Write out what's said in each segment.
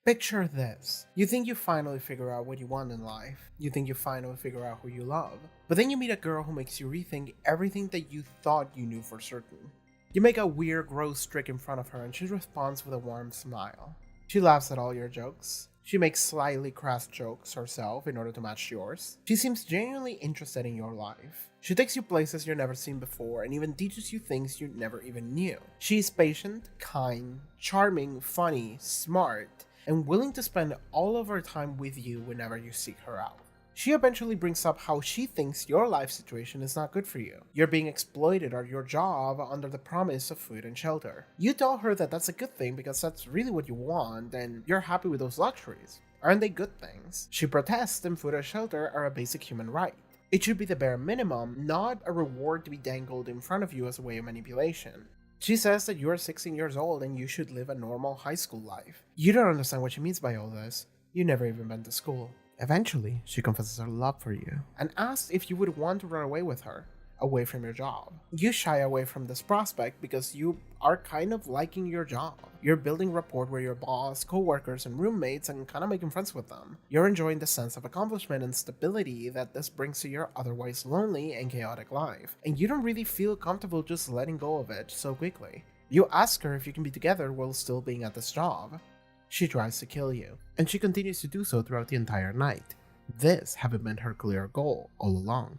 Picture this. You think you finally figure out what you want in life. You think you finally figure out who you love. But then you meet a girl who makes you rethink everything that you thought you knew for certain. You make a weird, gross trick in front of her and she responds with a warm smile. She laughs at all your jokes. She makes slightly crass jokes herself in order to match yours. She seems genuinely interested in your life. She takes you places you've never seen before and even teaches you things you never even knew. She is patient, kind, charming, funny, smart, and willing to spend all of her time with you whenever you seek her out. She eventually brings up how she thinks your life situation is not good for you. You're being exploited at your job under the promise of food and shelter. You tell her that that's a good thing because that's really what you want and you're happy with those luxuries. Aren't they good things? She protests and food and shelter are a basic human right. It should be the bare minimum, not a reward to be dangled in front of you as a way of manipulation. She says that you are 16 years old and you should live a normal high school life. You don't understand what she means by all this. You never even been to school. Eventually, she confesses her love for you and asks if you would want to run away with her, away from your job. You shy away from this prospect because you are kind of liking your job. You're building rapport with your boss, co-workers, and roommates and kind of making friends with them. You're enjoying the sense of accomplishment and stability that this brings to your otherwise lonely and chaotic life, and you don't really feel comfortable just letting go of it so quickly. You ask her if you can be together while still being at this job. She tries to kill you, and she continues to do so throughout the entire night. This having been her clear goal all along.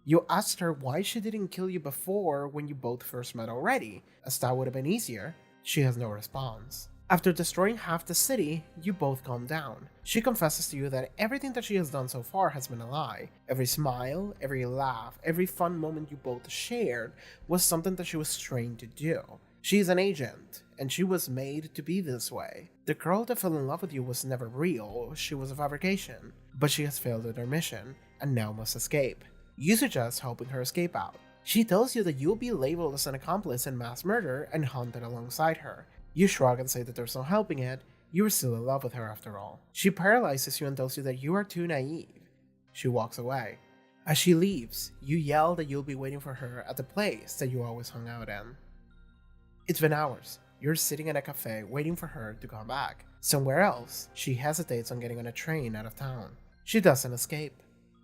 You asked her why she didn't kill you before when you both first met already, as that would have been easier. She has no response. After destroying half the city, you both calm down. She confesses to you that everything that she has done so far has been a lie. Every smile, every laugh, every fun moment you both shared was something that she was trained to do. She's an agent, and she was made to be this way. The girl that fell in love with you was never real, she was a fabrication. But she has failed at her mission, and now must escape. You suggest helping her escape out. She tells you that you'll be labeled as an accomplice in mass murder and hunted alongside her. You shrug and say that there's no helping it, you are still in love with her after all. She paralyzes you and tells you that you are too naive. She walks away. As she leaves, you yell that you'll be waiting for her at the place that you always hung out in. It's been hours. You're sitting in a cafe waiting for her to come back. Somewhere else, she hesitates on getting on a train out of town. She doesn't escape.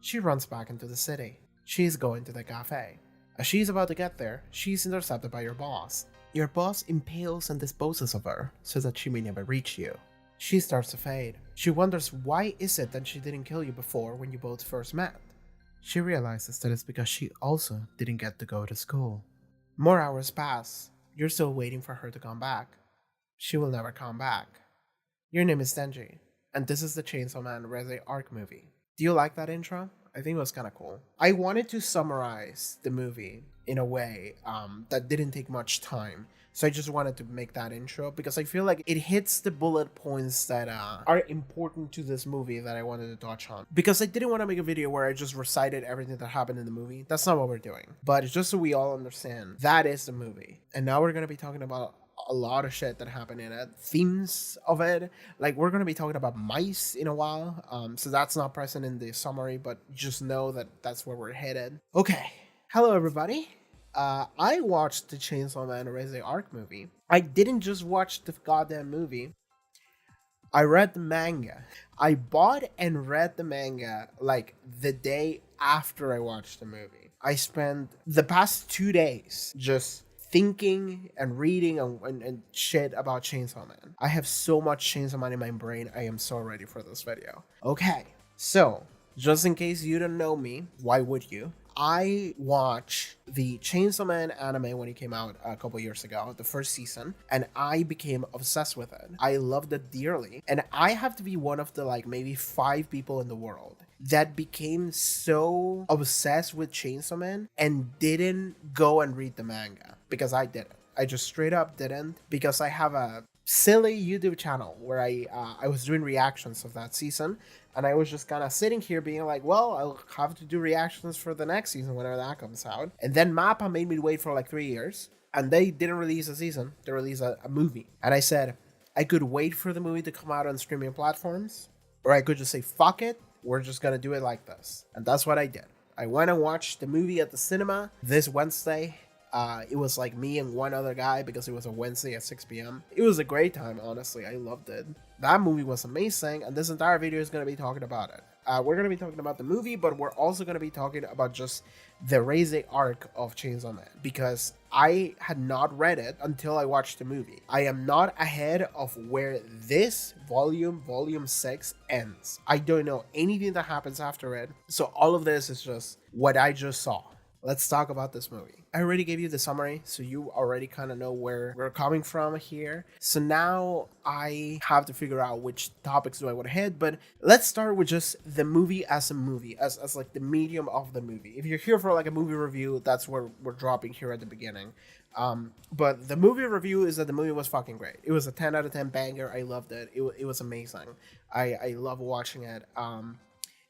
She runs back into the city. She's going to the cafe. As she's about to get there, she's intercepted by your boss. Your boss impales and disposes of her so that she may never reach you. She starts to fade. She wonders why is it that she didn't kill you before when you both first met. She realizes that it's because she also didn't get to go to school. More hours pass. You're still waiting for her to come back. She will never come back. Your name is Denji, and this is the Chainsaw Man REZE arc movie. Do you like that intro? I think it was kind of cool. I wanted to summarize the movie in a way that didn't take much time. So I just wanted to make that intro because I feel like it hits the bullet points that are important to this movie that I wanted to touch on. Because I didn't want to make a video where I just recited everything that happened in the movie. That's not what we're doing. But it's just so we all understand, that is the movie. And now we're going to be talking about a lot of shit that happened in it, themes of it. Like, we're going to be talking about mice in a while. So that's not present in the summary, but just know that that's where we're headed. Okay. Hello, everybody. I watched the Chainsaw Man REZE arc movie. I didn't just watch the goddamn movie. I read the manga. I bought and read the manga like the day after I watched the movie. I spent the past 2 days just thinking and reading and shit about Chainsaw Man. I have so much Chainsaw Man in my brain. I am so ready for this video. Okay, so just in case you don't know me, why would you? I watched the Chainsaw Man anime when it came out a couple years ago, the first season, and I became obsessed with it. I loved it dearly, and I have to be one of the like maybe 5 people in the world that became so obsessed with Chainsaw Man and didn't go and read the manga, because I didn't. I just straight up didn't, because I have a silly YouTube channel where I was doing reactions of that season, and I was just kind of sitting here being like, well, I'll have to do reactions for the next season whenever that comes out. And then MAPPA made me wait for like 3 years, and they didn't release a season, they released a movie. And I said, I could wait for the movie to come out on streaming platforms, or I could just say, fuck it, we're just gonna do it like this. And that's what I did. I went and watched the movie at the cinema this Wednesday. It was like me and one other guy because it was a Wednesday at 6 p.m. It was a great time, honestly. I loved it. That movie was amazing, and this entire video is going to be talking about it. We're going to be talking about the movie, but we're also going to be talking about just the REZE arc of Chainsaw Man, because I had not read it until I watched the movie. I am not ahead of where this volume 6, ends. I don't know anything that happens after it, so all of this is just what I just saw. Let's talk about this movie. I already gave you the summary, so you already kind of know where we're coming from here. So now I have to figure out which topics do I want to hit, but let's start with just the movie as a movie, as like the medium of the movie. If you're here for like a movie review, that's where we're dropping here at the beginning. But the movie review is that the movie was fucking great. It was a 10 out of 10 banger. I loved it. It was amazing. I love watching it.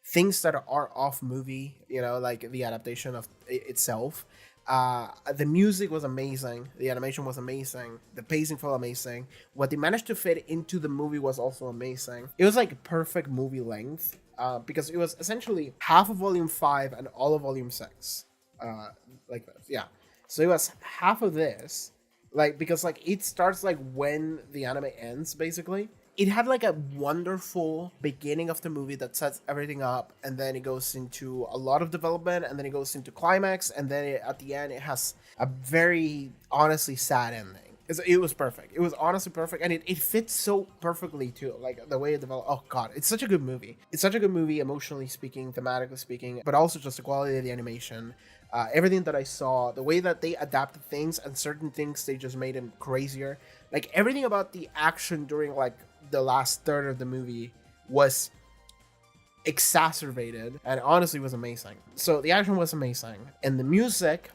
Things that are off movie, like the adaptation of itself. The music was amazing. The animation was amazing. The pacing felt amazing. What they managed to fit into the movie was also amazing. It was like perfect movie length, because it was essentially half of volume 5 and all of volume 6. Like this, yeah. So it was half of this, because it starts when the anime ends, basically. It had a wonderful beginning of the movie that sets everything up, and then it goes into a lot of development, and then it goes into climax, and then at the end it has a very honestly sad ending. It was perfect. It was honestly perfect, and it fits so perfectly too, the way it developed. Oh god, it's such a good movie. It's such a good movie, emotionally speaking, thematically speaking, but also just the quality of the animation. Everything that I saw, the way that they adapted things, and certain things they just made them crazier. Everything about the action during the last third of the movie was exacerbated, and honestly was amazing. So the action was amazing, and the music,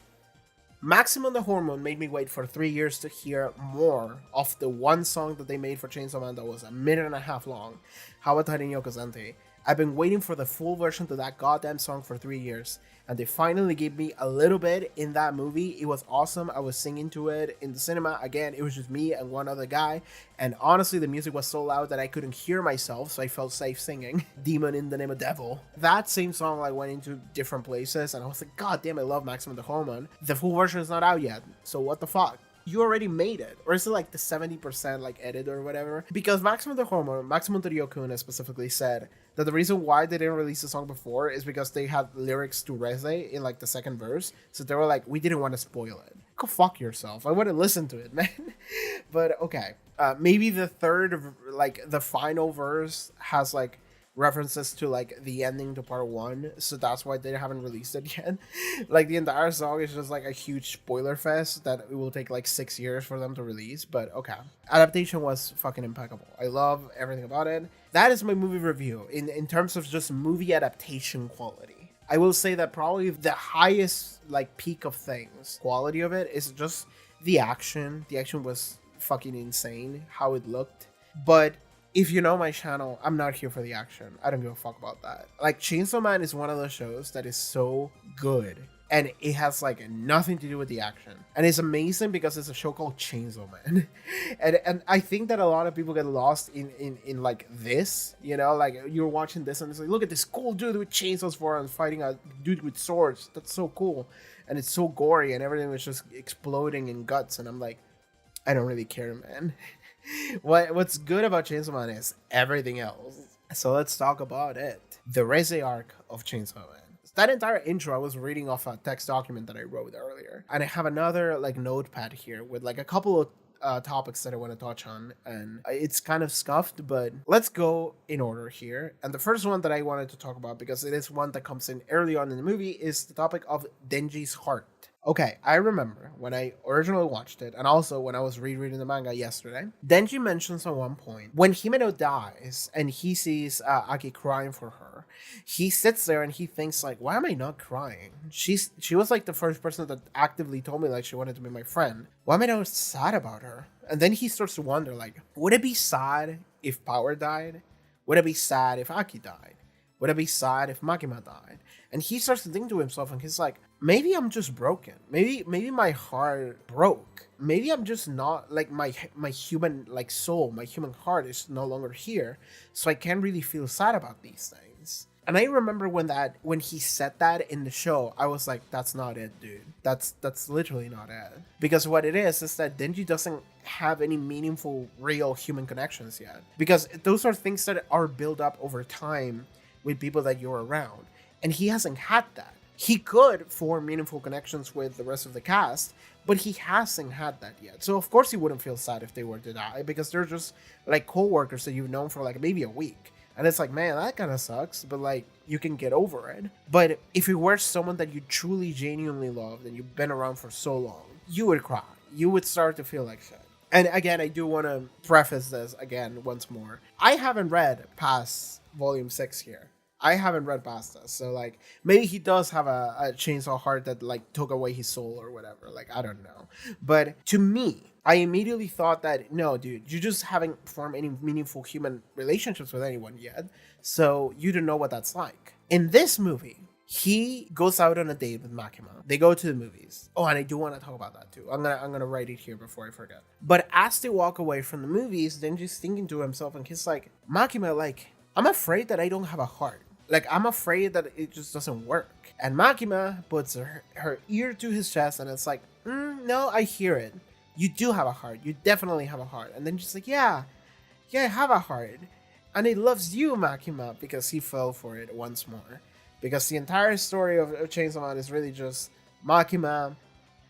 Maximum the Hormone made me wait for 3 years to hear more of the one song that they made for Chainsaw Man that was a minute and a half long, Hawatari Yokozante. I've been waiting for the full version to that goddamn song for 3 years, and they finally gave me a little bit in that movie. It was awesome. I was singing to it in the cinema. Again, it was just me and one other guy, and honestly, the music was so loud that I couldn't hear myself, so I felt safe singing Demon in the Name of Devil. That same song went into different places, and I was like, god damn, I love Maximum the Hormone. The full version is not out yet, so what the fuck? You already made it. Or is it the 70% edit or whatever? Because Maximum the Hormone, Maximum Ryokune specifically said that the reason why they didn't release the song before is because they had lyrics to Reze in the second verse. So they were like, we didn't want to spoil it. Go fuck yourself. I want to listen to it, man. But okay. Maybe the third, the final verse has references to the ending to part 1, so that's why they haven't released it yet. The entire song is just a huge spoiler fest that it will take 6 years for them to release, but okay. Adaptation was fucking impeccable. I love everything about it. That is my movie review in terms of just movie adaptation quality. I will say that probably the highest peak of things, quality of it, is just the action. The action was fucking insane how it looked, but if you know my channel, I'm not here for the action. I don't give a fuck about that. Chainsaw Man is one of those shows that is so good, and it has nothing to do with the action. And it's amazing because it's a show called Chainsaw Man. and I think that a lot of people get lost in this, you're watching this and it's look at this cool dude with chainsaws for and fighting a dude with swords. That's so cool. And it's so gory and everything was just exploding in guts. And I'm like, I don't really care, man. What's good about Chainsaw Man is everything else. So let's talk about it. The REZE arc of Chainsaw Man. That entire intro I was reading off a text document that I wrote earlier. And I have another notepad here with a couple of topics that I want to touch on. And it's kind of scuffed, but let's go in order here. And the first one that I wanted to talk about, because it is one that comes in early on in the movie, is the topic of Denji's heart. Okay, I remember when I originally watched it, and also when I was rereading the manga yesterday, Denji mentions at one point, when Himeno dies and he sees Aki crying for her, he sits there and he thinks why am I not crying? She was the first person that actively told me she wanted to be my friend. Why am I not sad about her? And then he starts to wonder would it be sad if Power died? Would it be sad if Aki died? Would it be sad if Makima died? And he starts to think to himself, and he's like, maybe I'm just broken. Maybe my heart broke. Maybe I'm just not my human soul, my human heart is no longer here, so I can't really feel sad about these things. And I remember when he said that in the show, I was like, that's not it, dude. That's literally not it. Because what it is that Denji doesn't have any meaningful real human connections yet. Because those are things that are built up over time with people that you're around. And he hasn't had that. He could form meaningful connections with the rest of the cast, but he hasn't had that yet. So of course he wouldn't feel sad if they were to die, because they're just like co-workers that you've known for like maybe a week. And it's like, man, that kind of sucks, but like, you can get over it. But if it were someone that you truly, genuinely loved and you've been around for so long, you would cry. You would start to feel like shit. And again, I do want to preface this again once more. I haven't read past volume 6 here. I haven't read past this. So like, maybe he does have a chainsaw heart that like took away his soul or whatever. Like, I don't know. But to me, I immediately thought that, no, dude, you just haven't formed any meaningful human relationships with anyone yet. So you don't know what that's like. In this movie, he goes out on a date with Makima. They go to the movies. Oh, and I do want to talk about that too. I'm gonna write it here before I forget. But as they walk away from the movies, Denji's thinking to himself, and he's like, Makima, like, I'm afraid that I don't have a heart. Like, I'm afraid that it just doesn't work. And Makima puts her ear to his chest, and it's like, no, I hear it. You do have a heart. You definitely have a heart. And then she's like, yeah, I have a heart. And it loves you, Makima, because he fell for it once more. Because the entire story of Chainsaw Man is really just Makima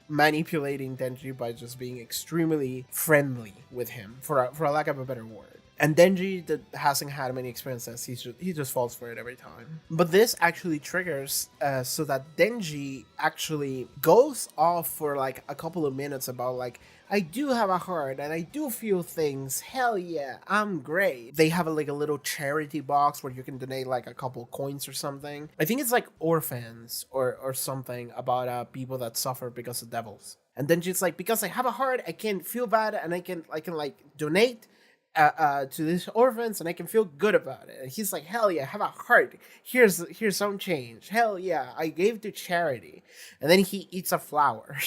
manipulating Denji by just being extremely friendly with him, for a lack of a better word. And Denji that hasn't had many experiences, he just falls for it every time. But this actually triggers so that Denji actually goes off for like a couple of minutes about like, I do have a heart and I do feel things. Hell yeah, I'm great. They have like a little charity box where you can donate like a couple coins or something. I think it's like orphans or something about people that suffer because of devils. And Denji's like, because I have a heart, I can feel bad and I can like donate to these orphans and I can feel good about it. And he's like, hell yeah, I have a heart. Here's some change. Hell yeah, I gave to charity. And then he eats a flower.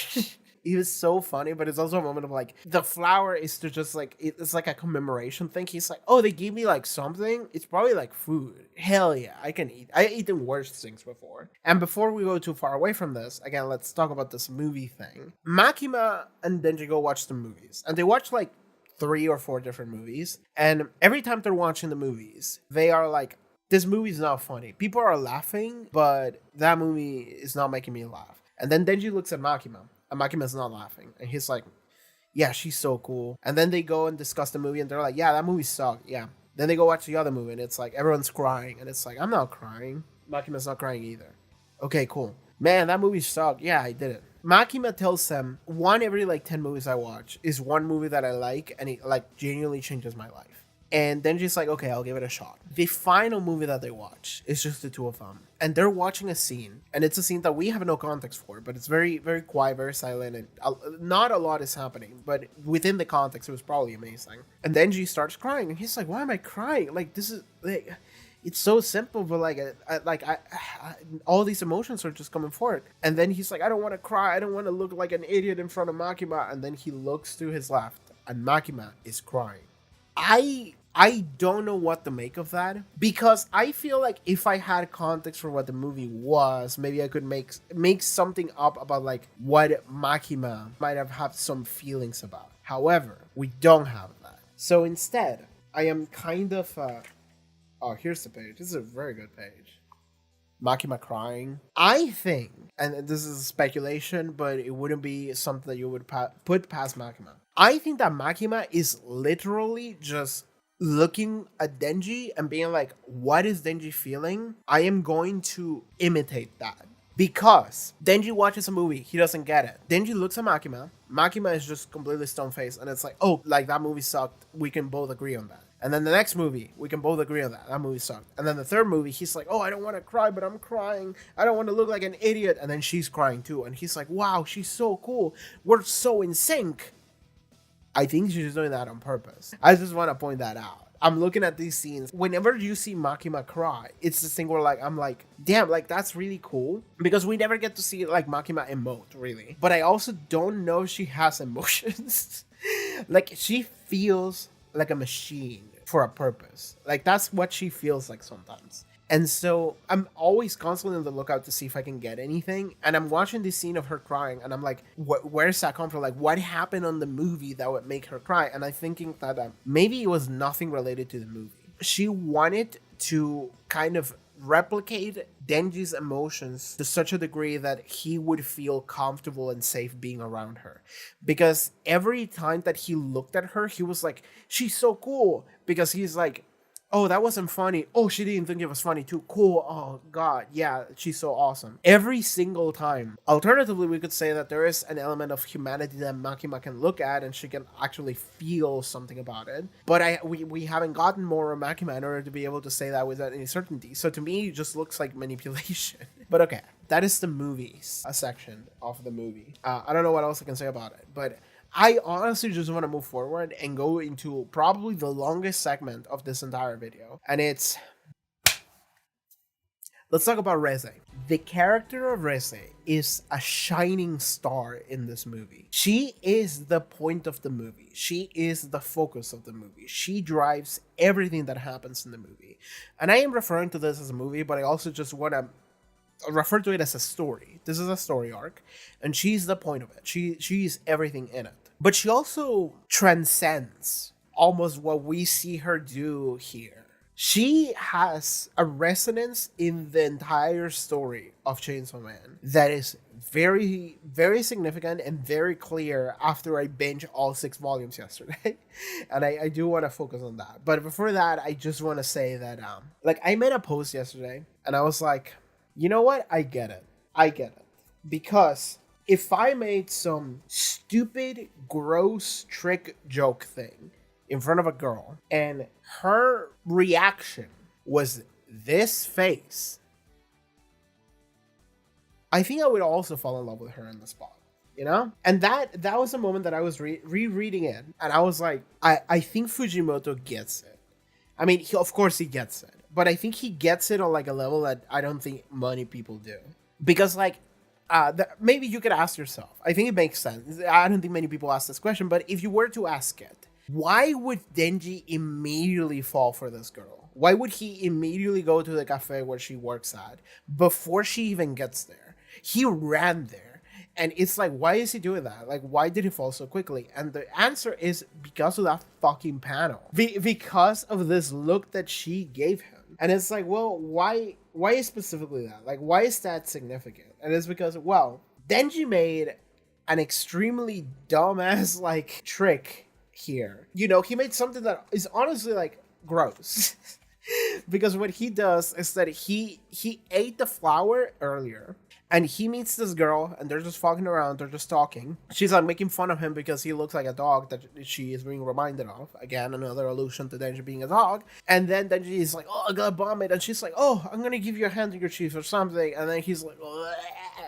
It was so funny, but it's also a moment of like, the flower is to just like, it's like a commemoration thing. He's like, oh, they gave me like something. It's probably like food. Hell yeah, I can eat. I eaten worse things before. And before we go too far away from this, again, let's talk about this movie thing. Makima and Denji go watch the movies. And they watch like 3 or 4 different movies, and every time they're watching the movies, they are like, this movie's not funny. People are laughing, but that movie is not making me laugh. And then Denji looks at Makima, and Makima's not laughing, and he's like, yeah, she's so cool. And then they go and discuss the movie, and they're like, yeah, that movie sucked. Yeah. Then they go watch the other movie, and it's like everyone's crying, and it's like, I'm not crying. Makima's not crying either. Okay, cool. Man, that movie sucked. Yeah, I did it. Makima tells them, one every like 10 movies I watch is one movie that I like, and it like genuinely changes my life. And then she's like, okay, I'll give it a shot. The final movie that they watch is just the two of them. And they're watching a scene, and it's a scene that we have no context for, but it's very, very quiet, very silent, and not a lot is happening. But within the context, it was probably amazing. And then she starts crying, and he's like, why am I crying? Like, this is like, it's so simple, but I all these emotions are just coming forward. And then he's like, I don't want to cry. I don't want to look like an idiot in front of Makima. And then he looks to his left, and Makima is crying. I don't know what to make of that, because I feel like if I had context for what the movie was, maybe I could make something up about like what Makima might have had some feelings about. However, we don't have that. So instead, I am kind of oh, here's the page. This is a very good page. Makima crying. I think, and this is speculation, but it wouldn't be something that you would put past Makima. I think that Makima is literally just looking at Denji and being like, what is Denji feeling? I am going to imitate that. Because Denji watches a movie, he doesn't get it. Denji looks at Makima. Makima is just completely stone-faced, and it's like, oh, like that movie sucked. We can both agree on that. And then the next movie, we can both agree on that. That movie sucked. And then the third movie, he's like, oh, I don't want to cry, but I'm crying. I don't want to look like an idiot. And then she's crying too. And he's like, wow, she's so cool. We're so in sync. I think she's doing that on purpose. I just want to point that out. I'm looking at these scenes. Whenever you see Makima cry, it's this thing where like, I'm like, damn, like that's really cool. Because we never get to see like Makima emote, really. But I also don't know if she has emotions. Like, she feels like a machine for a purpose. Like, that's what she feels like sometimes. And so I'm always constantly on the lookout to see if I can get anything. And I'm watching this scene of her crying, and I'm like, where's that come from? Like, what happened on the movie that would make her cry? And I'm thinking that maybe it was nothing related to the movie. She wanted to kind of replicate Denji's emotions to such a degree that he would feel comfortable and safe being around her. Because every time that he looked at her, he was like, she's so cool. Because he's like, oh, that wasn't funny. Oh, she didn't think it was funny too. Cool. Oh, God. Yeah, she's so awesome. Every single time. Alternatively, we could say that there is an element of humanity that Makima can look at and she can actually feel something about it. But we haven't gotten more of Makima in order to be able to say that without any certainty. So to me, it just looks like manipulation. But okay, that is the movies, a section of the movie. I don't know what else I can say about it, but I honestly just want to move forward and go into probably the longest segment of this entire video. And it's... let's talk about Reze. The character of Reze is a shining star in this movie. She is the point of the movie. She is the focus of the movie. She drives everything that happens in the movie. And I am referring to this as a movie, but I also just want to refer to it as a story. This is a story arc, and she's the point of it. She's everything in it. But she also transcends almost what we see her do here. She has a resonance in the entire story of Chainsaw Man that is very, very significant and very clear after I binge all 6 volumes yesterday. And I do want to focus on that. But before that, I just want to say that I made a post yesterday and I was like, you know what? I get it. Because if I made some stupid, gross trick joke thing in front of a girl and her reaction was this face, I think I would also fall in love with her in the spot, you know? And that was a moment that I was rereading it, and I was like, I think Fujimoto gets it. I mean, of course he gets it, but I think he gets it on like a level that I don't think many people do. Because maybe you could ask yourself, I think it makes sense. I don't think many people ask this question, but if you were to ask it, why would Denji immediately fall for this girl? Why would he immediately go to the cafe where she works at before she even gets there? He ran there. And it's like, why is he doing that? Like, why did he fall so quickly? And the answer is because of that fucking panel. Because of this look that she gave him. And it's like, well, why specifically that? Like, why is that significant? And it's because, well, Denji made an extremely dumbass, like, trick here. You know, he made something that is honestly, like, gross. Because what he does is that he ate the flower earlier. And he meets this girl, and they're just fucking around, they're just talking. She's like making fun of him because he looks like a dog that she is being reminded of. Again, another allusion to Denji being a dog. And then Denji is like, oh, I gotta vomit. And she's like, oh, I'm gonna give you a handkerchief or something. And then he's like, ugh,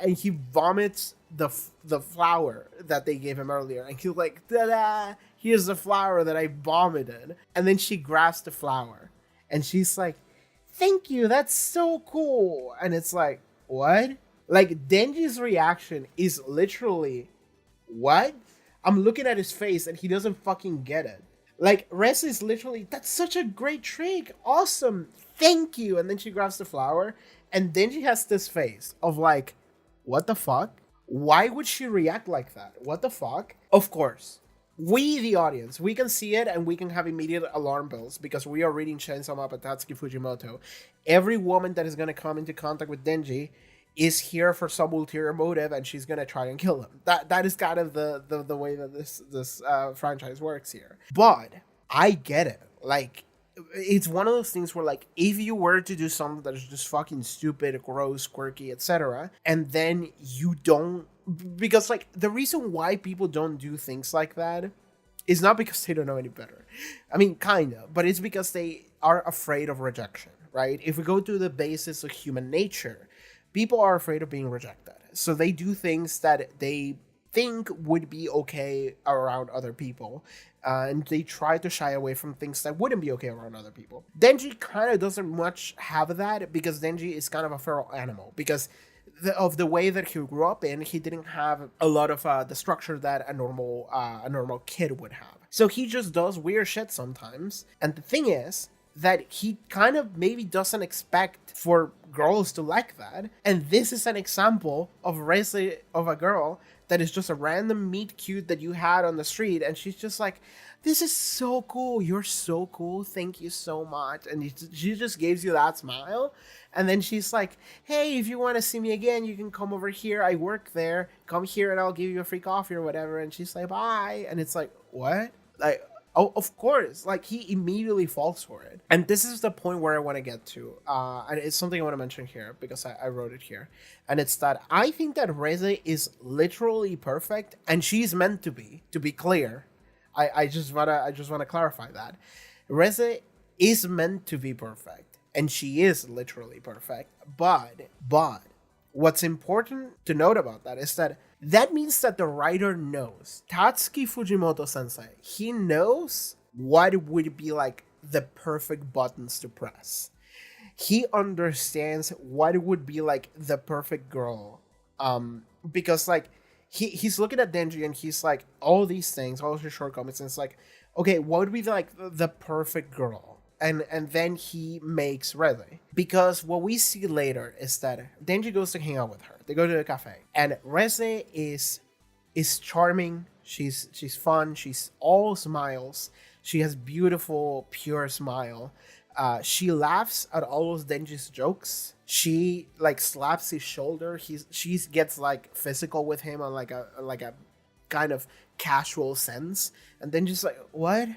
and he vomits the flower that they gave him earlier. And he's like, ta-da, here's the flower that I vomited. And then she grabs the flower. And she's like, thank you, that's so cool. And it's like, what? Like, Denji's reaction is literally, what? I'm looking at his face and he doesn't fucking get it. Like, Reze is literally, that's such a great trick. Awesome. Thank you. And then she grabs the flower. And Denji has this face of like, what the fuck? Why would she react like that? What the fuck? Of course, we, the audience, we can see it and we can have immediate alarm bells because we are reading Chainsaw Man by Tatsuki Fujimoto. Every woman that is going to come into contact with Denji is here for some ulterior motive, and she's gonna try and kill him. That is kind of the way that this franchise works here. But I get it. Like, it's one of those things where, like, if you were to do something that is just fucking stupid, gross, quirky, etc., and then you don't, because like the reason why people don't do things like that is not because they don't know any better. I mean, kind of, but it's because they are afraid of rejection, right? If we go to the basis of human nature, people are afraid of being rejected. So they do things that they think would be okay around other people. And they try to shy away from things that wouldn't be okay around other people. Denji kind of doesn't much have that because Denji is kind of a feral animal. Because of the way that he grew up in, he didn't have a lot of the structure that a normal kid would have. So he just does weird shit sometimes. And the thing is, that he kind of maybe doesn't expect for girls to like that. And this is an example of REZE, of a girl that is just a random meet cute that you had on the street, and she's just like, this is so cool, you're so cool, thank you so much. And she just gives you that smile. And then she's like, hey, if you want to see me again, you can come over here, I work there, come here and I'll give you a free coffee or whatever. And she's like, bye. And it's like, what? Like, oh, of course. Like, he immediately falls for it. And this is the point where I want to get to. And it's something I want to mention here because I wrote it here. And it's that I think that REZE is literally perfect, and she's meant to be clear. I just wanna clarify that. REZE is meant to be perfect, and she is literally perfect. But what's important to note about that is that means that the writer knows. Tatsuki Fujimoto sensei, he knows what would be like the perfect buttons to press. He understands what would be like the perfect girl. Because like he's looking at Denji and he's like, all these things, all his shortcomings, and it's like, okay, what would be like the perfect girl? And then he makes REZE. Because what we see later is that Denji goes to hang out with her. They go to a cafe. And REZE is charming. She's fun. She's all smiles. She has beautiful, pure smile. She laughs at all of Denji's jokes. She like slaps his shoulder. She gets like physical with him on like a kind of casual sense. And Denji's like, what?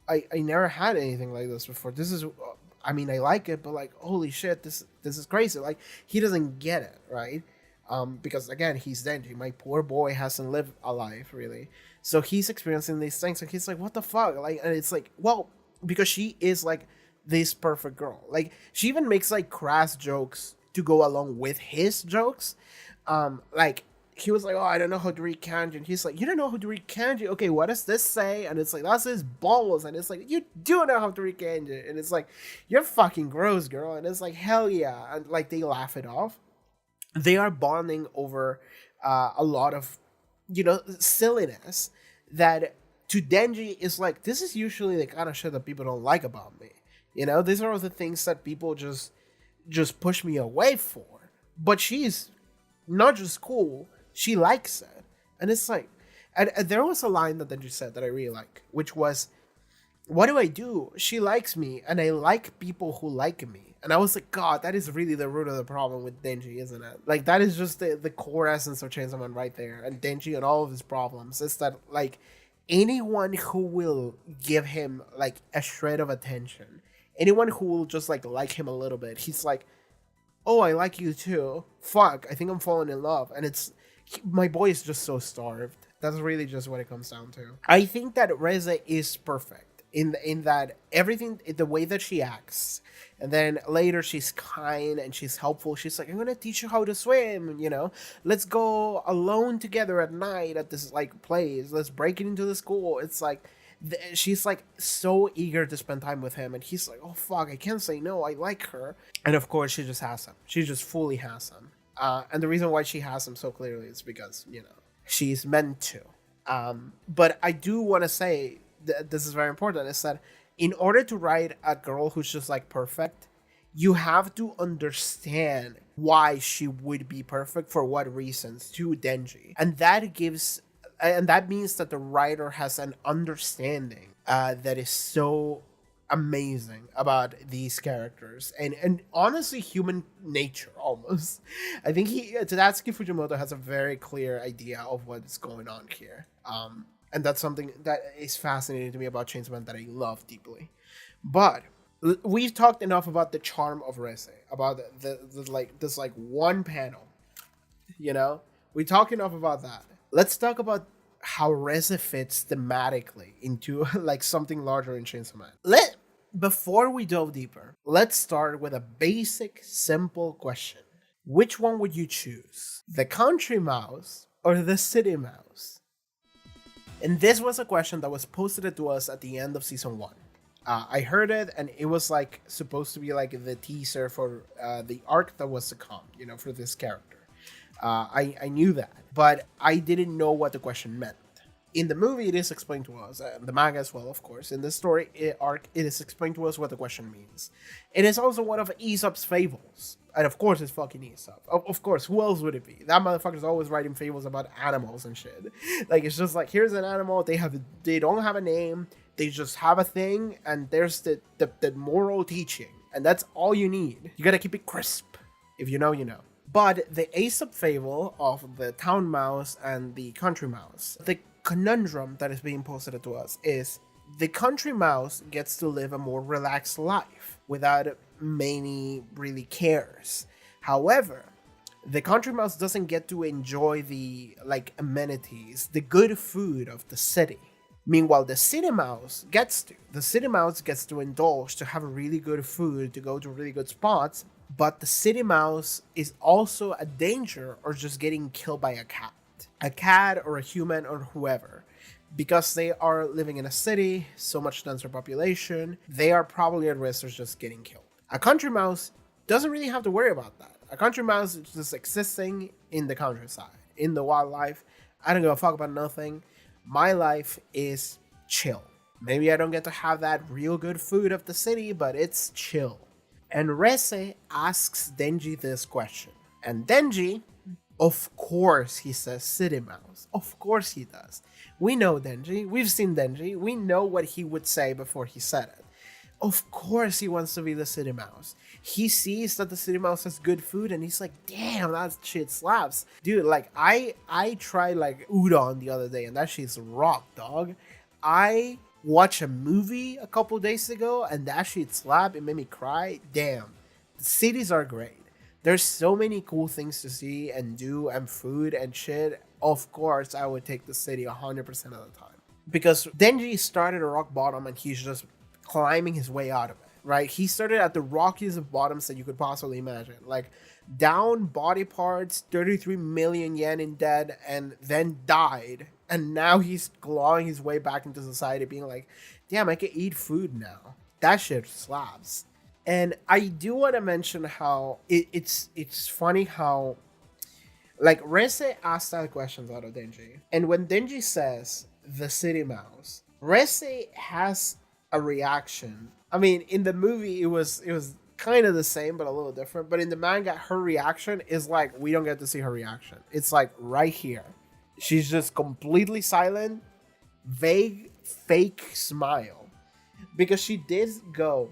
I never had anything like this before. This is, I mean, I like it, but like, holy shit, this is crazy. Like, he doesn't get it, right? Because again, he's Denji. My poor boy hasn't lived a life really, so he's experiencing these things, and he's like, what the fuck? Like, and it's like, well, because she is like this perfect girl. Like, she even makes like crass jokes to go along with his jokes. Like, he was like, oh, I don't know how to read kanji. And he's like, you don't know how to read kanji? Okay, what does this say? And it's like, that's his balls. And it's like, you do know how to read kanji. And it's like, you're fucking gross, girl. And it's like, hell yeah. And like, they laugh it off. They are bonding over a lot of, silliness that to Denji is like, this is usually the kind of shit that people don't like about me. These are the things that people just push me away for. But she's not just cool, she likes it. And it's like, and there was a line that Denji said that I really like, which was, what do I do? She likes me, and I like people who like me. And I was like, God, that is really the root of the problem with Denji, isn't it? Like, that is just the core essence of Chainsaw Man right there. And Denji and all of his problems is that, like, anyone who will give him, like, a shred of attention, anyone who will just, like him a little bit, he's like, oh, I like you too. Fuck, I think I'm falling in love. And my boy is just so starved. That's really just what it comes down to. I think that REZE is perfect in that everything, the way that she acts, and then later she's kind and she's helpful. She's like, I'm gonna teach you how to swim, let's go alone together at night at this like place, let's break it into the school. It's like she's like so eager to spend time with him, and he's like, oh fuck, I can't say no, I like her. And of course she just has him. She just fully has him. And the reason why she has him so clearly is because she's meant to. But I do want to say this is very important, is that in order to write a girl who's just like perfect, you have to understand why she would be perfect for what reasons to Denji. And that means that the writer has an understanding that is so amazing about these characters and honestly human nature almost. I think Tatsuki Fujimoto has a very clear idea of what's going on here. And that's something that is fascinating to me about Chainsaw Man that I love deeply. But we've talked enough about the charm of REZE, about this one panel. We talk enough about that. Let's talk about how REZE fits thematically into like something larger in Chainsaw Man. Before we delve deeper, let's start with a basic, simple question. Which one would you choose? The country mouse or the city mouse? And this was a question that was posted to us at the end of season 1. I heard it, and it was like supposed to be like the teaser for the arc that was to come, for this character. I knew that, but I didn't know what the question meant. In the movie, it is explained to us, and the manga as well, of course. In this story arc, it is explained to us what the question means. It is also one of Aesop's fables. And of course, it's fucking Aesop. Of course, who else would it be? That motherfucker's always writing fables about animals and shit. Like, it's just like, here's an animal, they don't have a name, they just have a thing, and there's the moral teaching. And that's all you need. You gotta keep it crisp. If you know, you know. But the Aesop fable of the town mouse and the country mouse, the conundrum that is being posted to us is the country mouse gets to live a more relaxed life without many really cares. However, the country mouse doesn't get to enjoy the amenities, the good food of the city. Meanwhile, the city mouse gets to. The city mouse gets to indulge, to have really good food, to go to really good spots, but the city mouse is also a danger or just getting killed by a cat or a human or whoever. Because they are living in a city, so much denser population, they are probably at risk of just getting killed. A country mouse doesn't really have to worry about that. A country mouse is just existing in the countryside, in the wildlife. I don't give a fuck about nothing. My life is chill. Maybe I don't get to have that real good food of the city, but it's chill. And Reze asks Denji this question. And Denji, of course, he says city mouse. Of course he does. We know Denji. We've seen Denji. We know what he would say before he said it. Of course he wants to be the city mouse. He sees that the city mouse has good food and he's like, damn, that shit slaps. Dude, like, I tried like udon the other day and that shit's rock, dog. I watched a movie a couple days ago and that shit slapped. It made me cry. Damn. The cities are great. There's so many cool things to see and do and food and shit. Of course, I would take the city 100% of the time. Because Denji started at rock bottom and he's just climbing his way out of it, right? He started at the rockiest of bottoms that you could possibly imagine. Like, down body parts, 33 million yen in debt, and then died. And now he's clawing his way back into society, being like, damn, I can eat food now. That shit slaps. And I do want to mention how it's funny how, like, Reze asked that questions out of Denji. And when Denji says the city mouse, Reze has a reaction. I mean, in the movie, it was kind of the same, but a little different. But in the manga, her reaction is like, we don't get to see her reaction. It's like right here. She's just completely silent, vague, fake smile. Because she did go,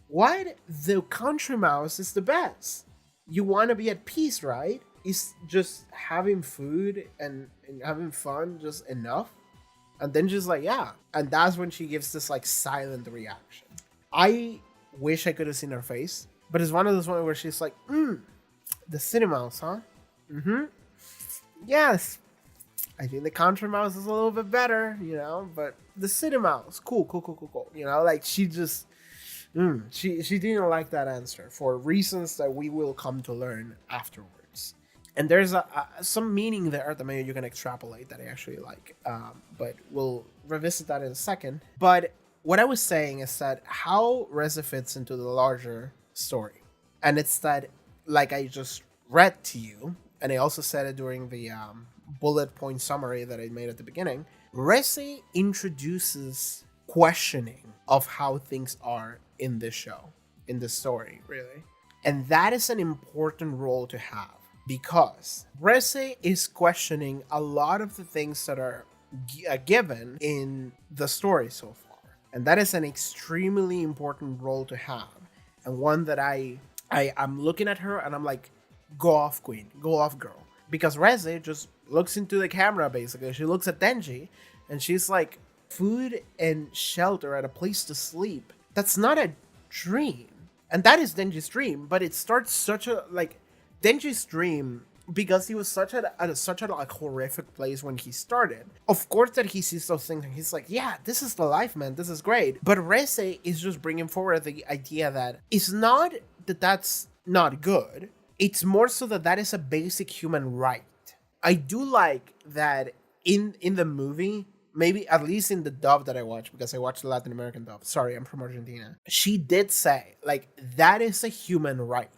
what? The country mouse is the best. You want to be at peace, right? Is just having food and having fun just enough? And then just like, yeah. And that's when she gives this like silent reaction. I wish I could have seen her face. But it's one of those ones where she's like, the city mouse, huh? Mm-hmm. Yes. I think the country mouse is a little bit better, you know, but the city mouse, cool. You know, like she just, she didn't like that answer for reasons that we will come to learn afterwards. And there's some meaning there that maybe you can extrapolate that I actually like, but we'll revisit that in a second. But what I was saying is that how Reze fits into the larger story. And it's that, like I just read to you, and I also said it during the bullet point summary that I made at the beginning, Reze introduces questioning of how things are in this show, in this story, really. And that is an important role to have. Because Reze is questioning a lot of the things that are given in the story so far. And that is an extremely important role to have. And one that I'm looking at her and I'm like, go off, queen. Go off, girl. Because Reze just looks into the camera, basically. She looks at Denji and she's like, food and shelter and a place to sleep. That's not a dream. And that is Denji's dream. But it starts such a, like, Denji's dream, because he was such a like horrific place when he started. Of course that he sees those things and he's like, yeah, this is the life, man. This is great. But Reze is just bringing forward the idea that it's not that that's not good. It's more so that that is a basic human right. I do like that in the movie, maybe at least in the dub that I watched, because I watched the Latin American dub. Sorry, I'm from Argentina. She did say, like, that is a human right.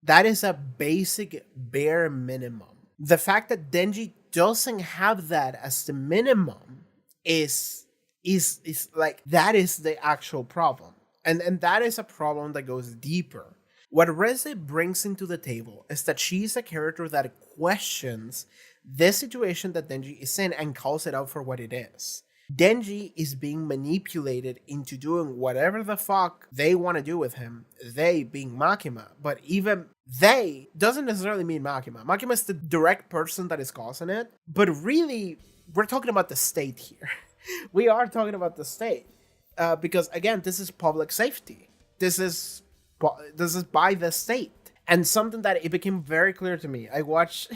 That is a basic bare minimum. The fact that Denji doesn't have that as the minimum is like that is the actual problem. And that is a problem that goes deeper. What Reze brings into the table is that she's a character that questions this situation that Denji is in and calls it out for what it is. Denji is being manipulated into doing whatever the fuck they want to do with him, they being Makima. But even they doesn't necessarily mean Makima. Makima is the direct person that is causing it, but really, we're talking about the state here. We are talking about the state. Because again, this is public safety. This is by the state. And something that it became very clear to me. I watched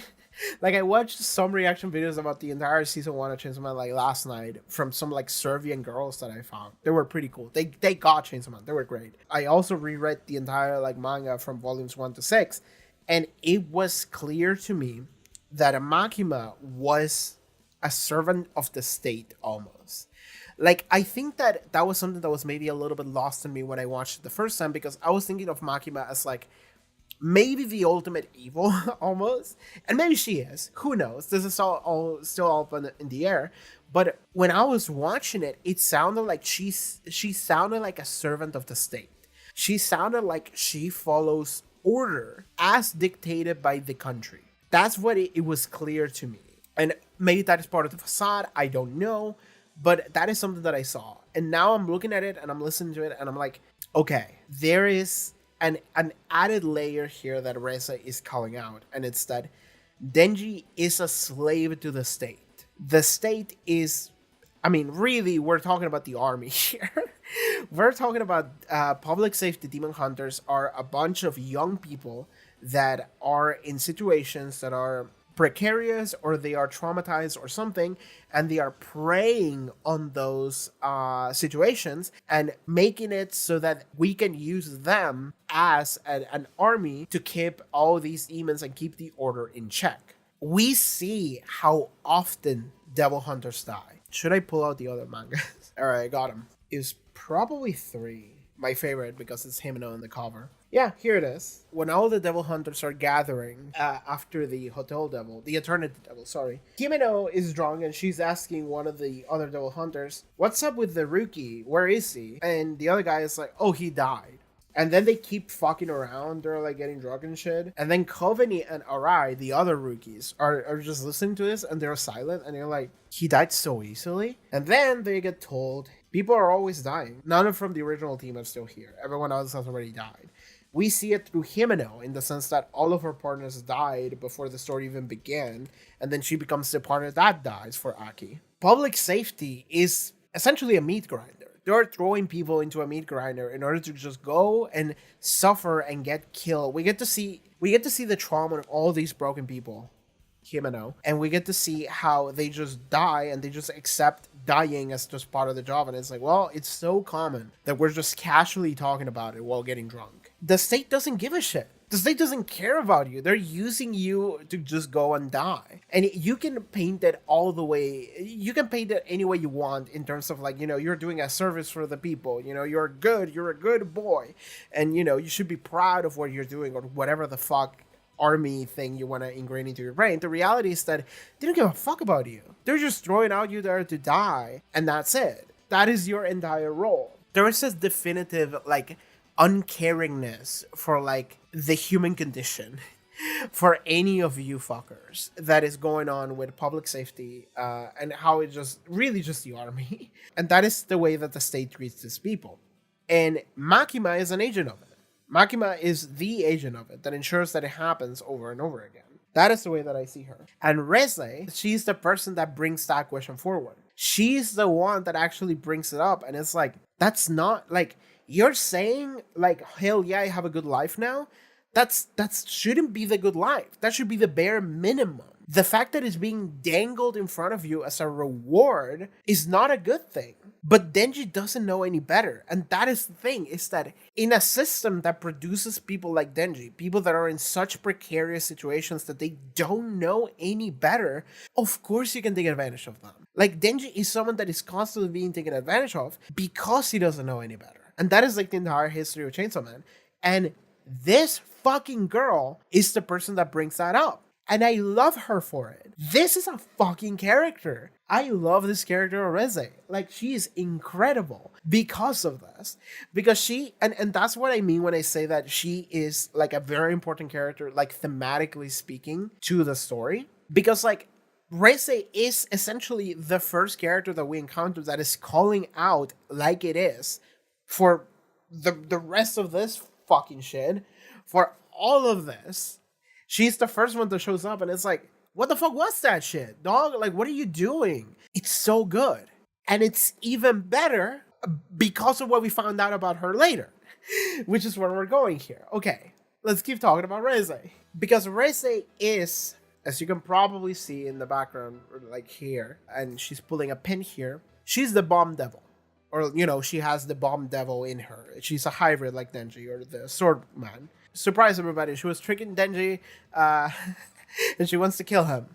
some reaction videos about the entire season 1 of Chainsaw Man like last night from some like Serbian girls that I found. They were pretty cool. They got Chainsaw Man. They were great. I also reread the entire like manga from volumes 1 to 6, and it was clear to me that Makima was a servant of the state almost. Like, I think that was something that was maybe a little bit lost in me when I watched it the first time, because I was thinking of Makima as like maybe the ultimate evil almost, and maybe she is. Who knows? This is all still up in the air. But when I was watching it, it sounded like she sounded like a servant of the state. She sounded like she follows order as dictated by the country. That's what it was clear to me. And maybe that is part of the facade. I don't know. But that is something that I saw. And now I'm looking at it and I'm listening to it and I'm like, okay, there is an added layer here that Reze is calling out. And it's that Denji is a slave to the state. The state is, I mean, really, we're talking about the army here. We're talking about public safety demon hunters are a bunch of young people that are in situations that are precarious, or they are traumatized or something, and they are preying on those situations and making it so that we can use them as an army to keep all these demons and keep the order in check. We see how often devil hunters die. Should I pull out the other mangas? All right, I got him. It's probably 3. My favorite because it's Himeno in the cover. Yeah, here it is. When all the devil hunters are gathering after the eternity devil, Himeno is drunk and she's asking one of the other devil hunters, "What's up with the rookie? Where is he?" And the other guy is like, "Oh, he died." And then they keep fucking around. They're like getting drunk and shit. And then Koveni and Arai, the other rookies, are just listening to this and they're silent. And they're like, he died so easily? And then they get told, people are always dying. None from the original team are still here. Everyone else has already died. We see it through Himeno in the sense that all of her partners died before the story even began. And then she becomes the partner that dies for Aki. Public safety is essentially a meat grinder. They're throwing people into a meat grinder in order to just go and suffer and get killed. We get to see the trauma of all these broken people, Himeno, and we get to see how they just die and they just accept dying as just part of the job. And it's like, well, it's so common that we're just casually talking about it while getting drunk. The state doesn't give a shit. The state doesn't care about you. They're using you to just go and die. And you can paint it all the way. You can paint it any way you want in terms of like, you're doing a service for the people. You're a good boy. And, you should be proud of what you're doing or whatever the fuck army thing you want to ingrain into your brain. The reality is that they don't give a fuck about you. They're just throwing out you there to die. And that's it. That is your entire role. There is this definitive, like, uncaringness for like the human condition for any of you fuckers that is going on with public safety and how it just really just the army. And that is the way that the state treats these people. And Makima is an agent of it. Makima is the agent of it that ensures that it happens over and over again. That is the way that I see her. And Reze, she's the person that brings that question forward. She's the one that actually brings it up. And it's like, that's not like, you're saying like, hell yeah, I have a good life now. That shouldn't be the good life. That should be the bare minimum. The fact that it's being dangled in front of you as a reward is not a good thing. But Denji doesn't know any better. And that is the thing, is that in a system that produces people like Denji, people that are in such precarious situations that they don't know any better, of course you can take advantage of them. Like, Denji is someone that is constantly being taken advantage of because he doesn't know any better. And that is like the entire history of Chainsaw Man. And this fucking girl is the person that brings that up. And I love her for it. This is a fucking character. I love this character, Reze. Like, she is incredible because of this. Because and that's what I mean when I say that she is like a very important character, like thematically speaking, to the story. Because like Reze is essentially the first character that we encounter that is calling out like it is for the rest of this fucking shit, for all of this. She's the first one that shows up, and it's like, what the fuck was that shit, dog? Like, what are you doing? It's so good. And it's even better because of what we found out about her later, which is where we're going here. Okay, let's keep talking about Reze. Because Reze is, as you can probably see in the background, like here, and she's pulling a pin here, she's the bomb devil. Or, you know, she has the bomb devil in her. She's a hybrid like Denji or the sword man. Surprise everybody, she was tricking Denji, and she wants to kill him.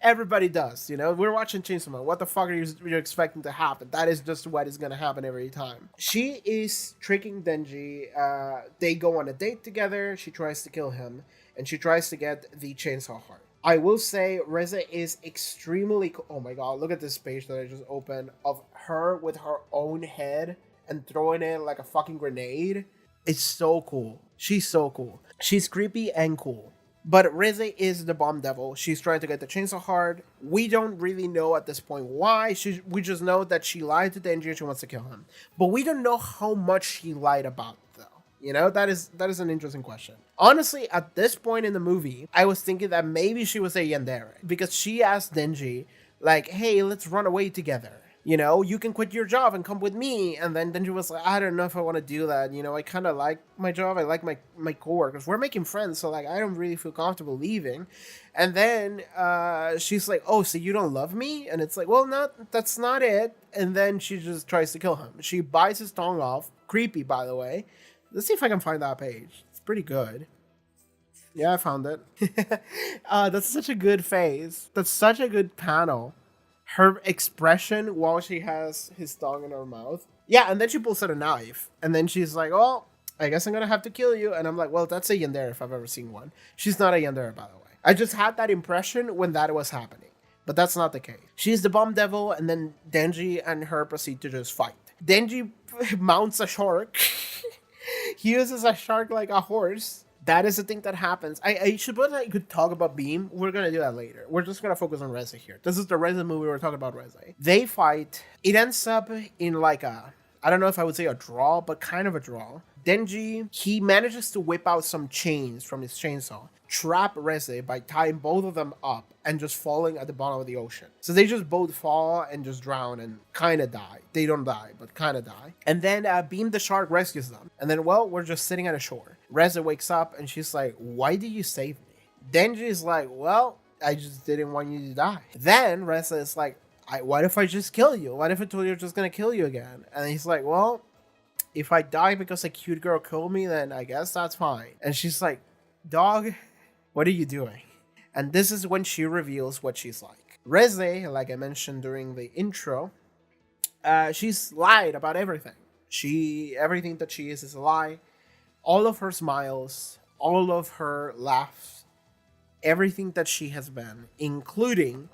Everybody does, you know? We're watching Chainsaw Man. What the fuck are you expecting to happen? That is just what is gonna happen every time. She is tricking Denji. They go on a date together. She tries to kill him, and she tries to get the chainsaw heart. I will say Reze is extremely cool. Oh my god, look at this page that I just opened of her with her own head and throwing it like a fucking grenade. It's so cool. She's so cool. She's creepy and cool. But Reze is the bomb devil. She's trying to get the chainsaw heart. We don't really know at this point why. We just know that she lied to Denji and she wants to kill him. But we don't know how much she lied about, though. You know, that is an interesting question. Honestly, at this point in the movie, I was thinking that maybe she was a yandere. Because she asked Denji, like, hey, let's run away together. You know, you can quit your job and come with me. And then Denji was like, I don't know if I want to do that. You know, I kind of like my job. I like my coworkers. We're making friends. So, like, I don't really feel comfortable leaving. And then she's like, oh, so you don't love me? And it's like, well, that's not it. And then she just tries to kill him. She bites his tongue off. Creepy, by the way. Let's see if I can find that page. It's pretty good. Yeah, I found it. That's such a good face. That's such a good panel. Her expression while she has his tongue in her mouth. Yeah, and then she pulls out a knife. And then she's like, oh, I guess I'm gonna have to kill you. And I'm like, well, that's a yandere if I've ever seen one. She's not a yandere, by the way. I just had that impression when that was happening. But that's not the case. She's the bomb devil, and then Denji and her proceed to just fight. Denji mounts a shark. He uses a shark like a horse. That is the thing that happens. I suppose I could talk about Beam. We're going to do that later. We're just going to focus on Reze here. This is the Reze movie. We're talking about Reze. They fight. It ends up in like a, I don't know if I would say a draw, but kind of a draw. Denji, he manages to whip out some chains from his chainsaw, trap Reze by tying both of them up and just falling at the bottom of the ocean. So they just both fall and just drown and kind of die. They don't die, but kind of die. And then Beam the shark rescues them. And then, well, we're just sitting at a shore. Reze wakes up and she's like, why did you save me? Denji is like, well, I just didn't want you to die. Then Reze is like, what if I just kill you? What if I told you I'm just going to kill you again? And he's like, well, if I die because a cute girl killed me, then I guess that's fine. And she's like, dog, what are you doing? And this is when she reveals what she's like. Reze, like I mentioned during the intro, she's lied about everything. Everything that she is a lie. All of her smiles, all of her laughs, everything that she has been, including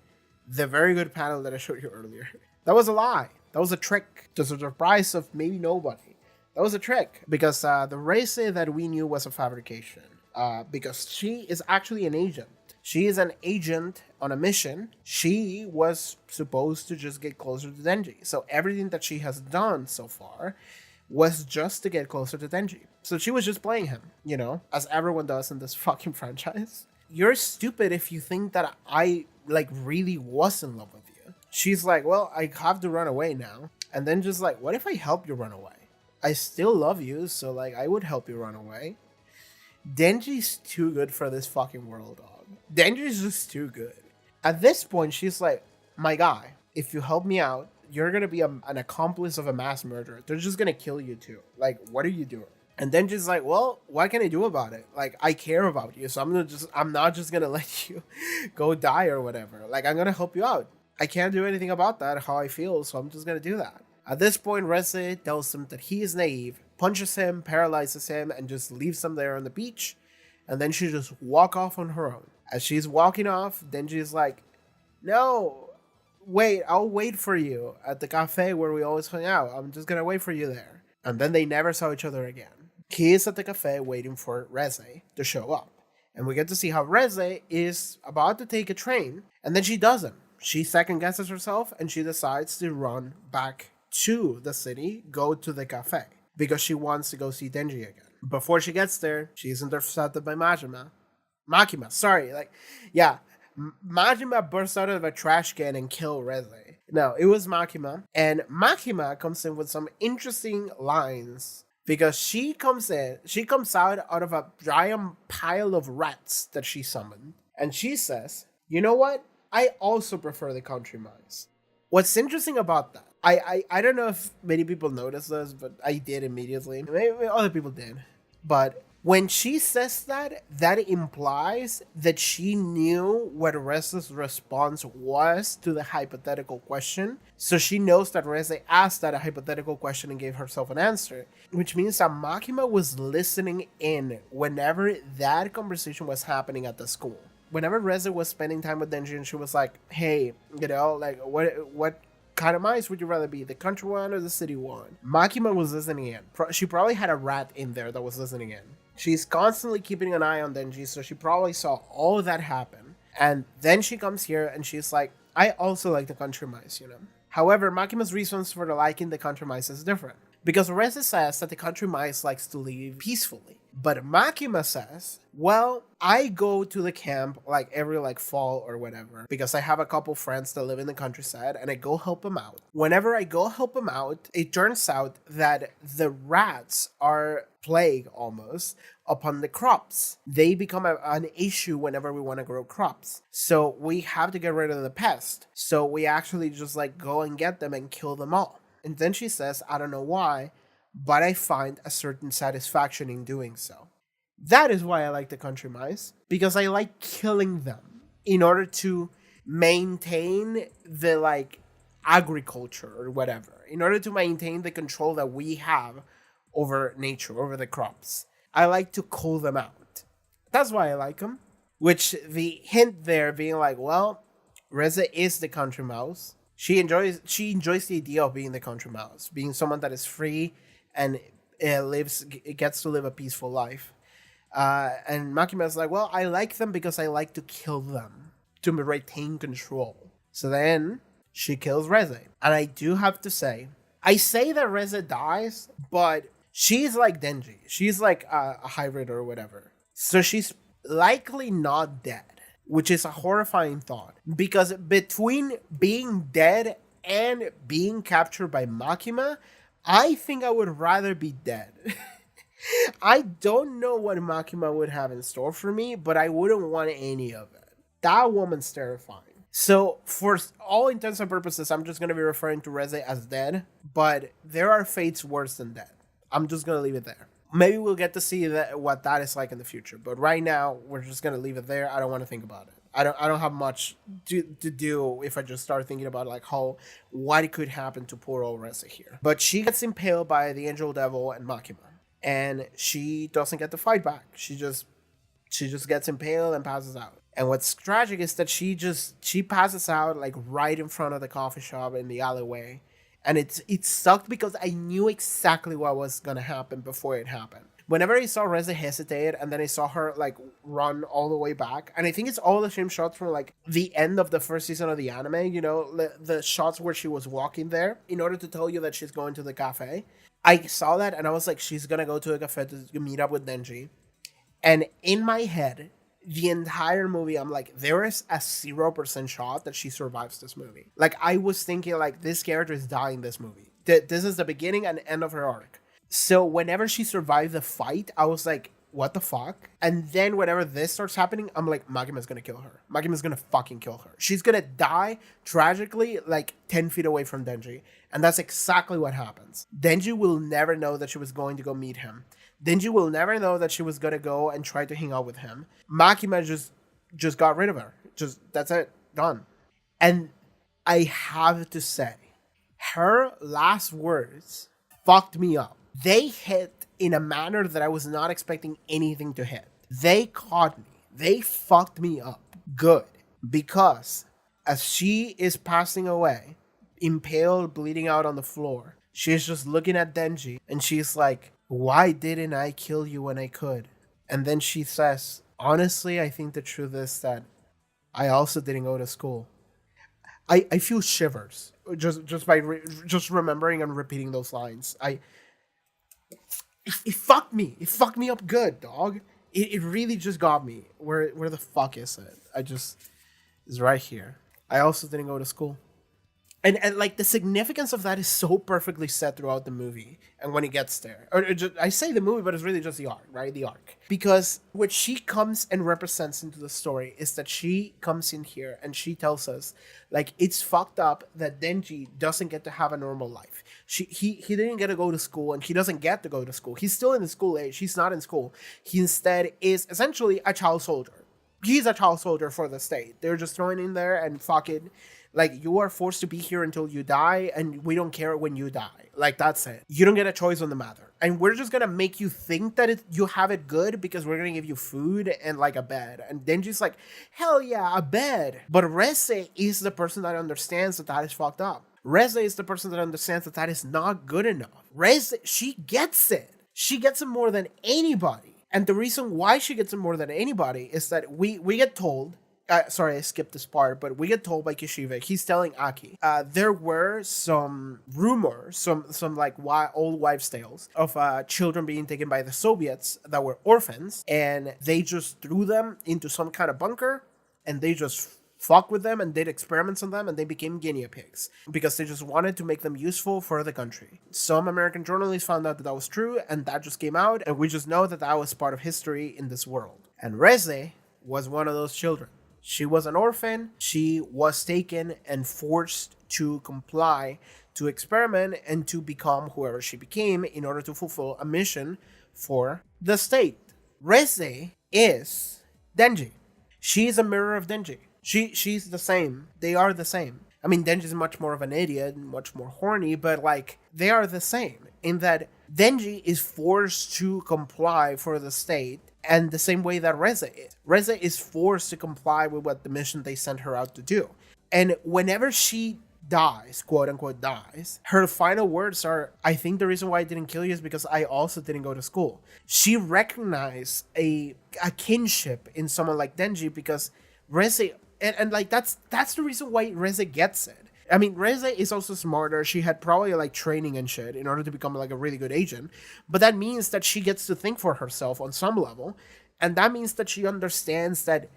the very good panel that I showed you earlier. That was a lie. That was a trick to the surprise of maybe nobody. That was a trick because the Reze that we knew was a fabrication. Because she is actually an agent. She is an agent on a mission. She was supposed to just get closer to Denji. So everything that she has done so far was just to get closer to Denji. So she was just playing him, you know, as everyone does in this fucking franchise. You're stupid if you think that I, like, really was in love with you. She's like, well, I have to run away now. And then just like, what if I help you run away? I still love you, so, like, I would help you run away. Denji's too good for this fucking world, dog. Denji's just too good. At this point, she's like, my guy, if you help me out, you're gonna be an accomplice of a mass murderer. They're just gonna kill you too. Like, what are you doing? And Denji's like, well, what can I do about it? Like, I care about you, so I'm not just gonna let you go die or whatever. Like, I'm gonna help you out. I can't do anything about that, how I feel, so I'm just gonna do that. At this point, Reze tells him that he is naive, punches him, paralyzes him, and just leaves him there on the beach. And then she just walk off on her own. As she's walking off, Denji is like, no, wait, I'll wait for you at the cafe where we always hang out. I'm just gonna wait for you there. And then they never saw each other again. He is at the cafe waiting for Reze to show up. And we get to see how Reze is about to take a train, and then she doesn't. She second guesses herself and she decides to run back to the city, go to the cafe, because she wants to go see Denji again. Before she gets there, she's intercepted by Makima, sorry, Majima bursts out of a trash can and kills Reze. No, it was Makima. And Makima comes in with some interesting lines because she comes out of a giant pile of rats that she summoned. And she says, you know what? I also prefer the country mice. What's interesting about that, I don't know if many people noticed this, but I did immediately. Maybe other people did. But when she says that, that implies that she knew what Reze's response was to the hypothetical question. So she knows that Reze asked that a hypothetical question and gave herself an answer, which means that Makima was listening in whenever that conversation was happening at the school. Whenever Reze was spending time with Denji and she was like, hey, what kind of mice would you rather be, the country one or the city one? Makima was listening in. She probably had a rat in there that was listening in. She's constantly keeping an eye on Denji, so she probably saw all of that happen. And then she comes here and she's like, I also like the country mice, However, Makima's reasons for liking the country mice is different. Because Reze says that the country mice likes to live peacefully. But Makima says, well, I go to the camp every fall or whatever because I have a couple friends that live in the countryside and I go help them out. Whenever I go help them out, it turns out that the rats are plague almost upon the crops. They become an issue whenever we want to grow crops. So we have to get rid of the pest. So we actually just go and get them and kill them all. And then she says, I don't know why, but I find a certain satisfaction in doing so. That is why I like the country mice, because I like killing them in order to maintain the agriculture or whatever, in order to maintain the control that we have over nature, over the crops. I like to cull them out. That's why I like them. Which the hint there being Reze is the country mouse. She enjoys the idea of being the country mouse, being someone that is free and gets to live a peaceful life. And Makima is I like them because I like to kill them to retain control. So then she kills Reze. And I do have to say, I say that Reze dies, but she's like Denji. She's like a hybrid or whatever. So she's likely not dead, which is a horrifying thought. Because between being dead and being captured by Makima, I think I would rather be dead. I don't know what Makima would have in store for me, but I wouldn't want any of it. That woman's terrifying. So for all intents and purposes, I'm just going to be referring to Reze as dead, but there are fates worse than dead. I'm just going to leave it there. Maybe we'll get to see what that is like in the future, but right now we're just going to leave it there. I don't want to think about it. I don't have much to do if I just start thinking about what could happen to poor old Reze here. But she gets impaled by the Angel Devil and Makima, and she doesn't get to fight back. She just gets impaled and passes out. And what's tragic is that she passes out right in front of the coffee shop in the alleyway, and it sucked because I knew exactly what was gonna happen before it happened. Whenever I saw Reze hesitate, and then I saw her run all the way back, and I think it's all the same shots from the end of the first season of the anime, the shots where she was walking there in order to tell you that she's going to the cafe. I saw that and I was like, she's gonna go to a cafe to meet up with Denji. And in my head, the entire movie, I'm like, there is a 0% shot that she survives this movie. I was thinking this character is dying this movie. This is the beginning and end of her arc. So whenever she survived the fight, I was like, what the fuck? And then whenever this starts happening, I'm like, Makima's gonna kill her. Makima's gonna fucking kill her. She's gonna die tragically 10 feet away from Denji. And that's exactly what happens. Denji will never know that she was going to go meet him. Denji will never know that she was gonna go and try to hang out with him. Makima just got rid of her. That's it. Done. And I have to say, her last words fucked me up. They hit in a manner that I was not expecting anything to hit. They caught me. They fucked me up good because as she is passing away, impaled, bleeding out on the floor, she's just looking at Denji and she's like, why didn't I kill you when I could? And then she says, honestly, I think the truth is that I also didn't go to school. I feel shivers just by just remembering and repeating those lines. It fucked me. It fucked me up good, dog. It really just got me. Where the fuck is it? It's right here. I also didn't go to school. And like the significance of that is so perfectly set throughout the movie and when it gets there, or just, I say the movie, but it's really just the arc, right? The arc, because what she comes and represents into the story is that she comes in here and she tells us like it's fucked up that Denji doesn't get to have a normal life. He didn't get to go to school and he doesn't get to go to school. He's still in the school age. He's not in school. He instead is essentially a child soldier. He's a child soldier for the state. They're just throwing in there and fucking like you are forced to be here until you die, and we don't care when you die. Like that's it. You don't get a choice on the matter, and we're just gonna make you think that you have it good because we're gonna give you food and like a bed. And Denji's like, hell yeah, a bed. But Reze is the person that understands that is fucked up. Reze is the person that understands that is not good enough. Reze, she gets it. She gets it more than anybody. And the reason why she gets it more than anybody is that we get told. Sorry, I skipped this part, but we get told by Kishibe, he's telling Aki, there were some rumors, some like old wives' tales of children being taken by the Soviets that were orphans, and they just threw them into some kind of bunker, and they just fucked with them and did experiments on them, and they became guinea pigs because they just wanted to make them useful for the country. Some American journalists found out that that was true, and that just came out, and we just know that that was part of history in this world. And Reze was one of those children. She was an orphan. She was taken and forced to comply, to experiment, and to become whoever she became in order to fulfill a mission for the state. Reze is Denji. She is a mirror of Denji. She's the same. They are the same. I mean, Denji's much more of an idiot and much more horny, but like they are the same in that Denji is forced to comply for the state, and the same way that Reze is. Reze is forced to comply with what the mission they sent her out to do. And whenever she dies, quote unquote dies, her final words are, I think the reason why I didn't kill you is because I also didn't go to school. She recognized a kinship in someone like Denji because Reze, and like that's the reason why Reze gets it. I mean, Reze is also smarter. She had probably like training and shit in order to become like a really good agent. But that means that she gets to think for herself on some level. And that means that she understands that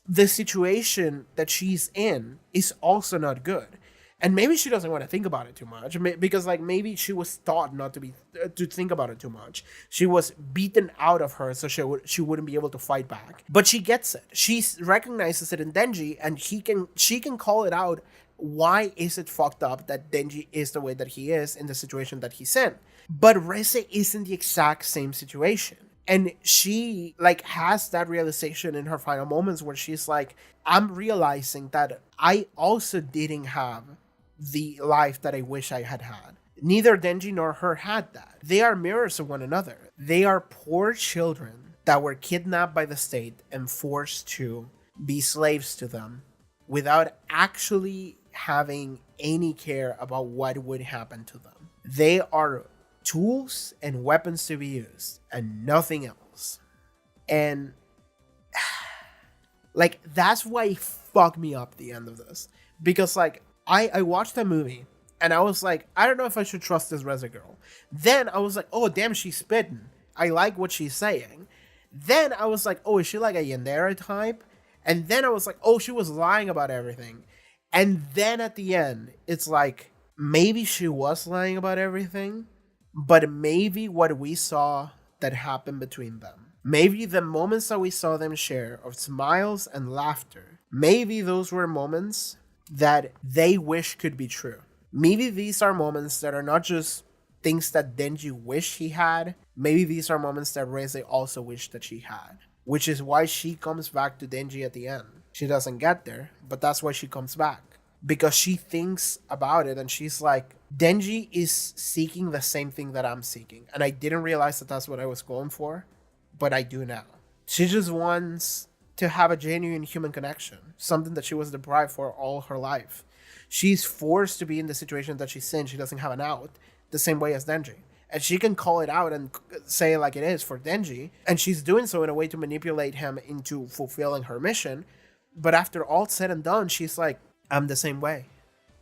the situation that she's in is also not good. And maybe she doesn't want to think about it too much because like maybe she was taught not to think about it too much. She was beaten out of her so she wouldn't be able to fight back. But she gets it. She recognizes it in Denji, and she can call it out. Why is it fucked up that Denji is the way that he is in the situation that he's in? But Reze is in the exact same situation. And she like has that realization in her final moments where she's like, I'm realizing that I also didn't have the life that I wish I had had. Neither Denji nor her had that. They are mirrors of one another. They are poor children that were kidnapped by the state and forced to be slaves to them without actually having any care about what would happen to them. They are tools and weapons to be used and nothing else. And like that's why it fucked me up the end of this. Because like I watched that movie and I was like, I don't know if I should trust this Reze girl. Then I was like, oh damn, she's spitting. I like what she's saying. Then I was like, oh, is she like a Yandere type? And then I was like, oh, she was lying about everything. And then at the end, it's like, maybe she was lying about everything, but maybe what we saw that happened between them, maybe the moments that we saw them share of smiles and laughter, maybe those were moments that they wish could be true. Maybe these are moments that are not just things that Denji wished he had. Maybe these are moments that Reze also wished that she had, which is why she comes back to Denji at the end. She doesn't get there, but that's why she comes back. Because she thinks about it and she's like, Denji is seeking the same thing that I'm seeking. And I didn't realize that that's what I was going for, but I do now. She just wants to have a genuine human connection, something that she was deprived for all her life. She's forced to be in the situation that she's in. She doesn't have an out, the same way as Denji. And she can call it out and say it like it is for Denji, and she's doing so in a way to manipulate him into fulfilling her mission. But after all said and done, she's like, I'm the same way.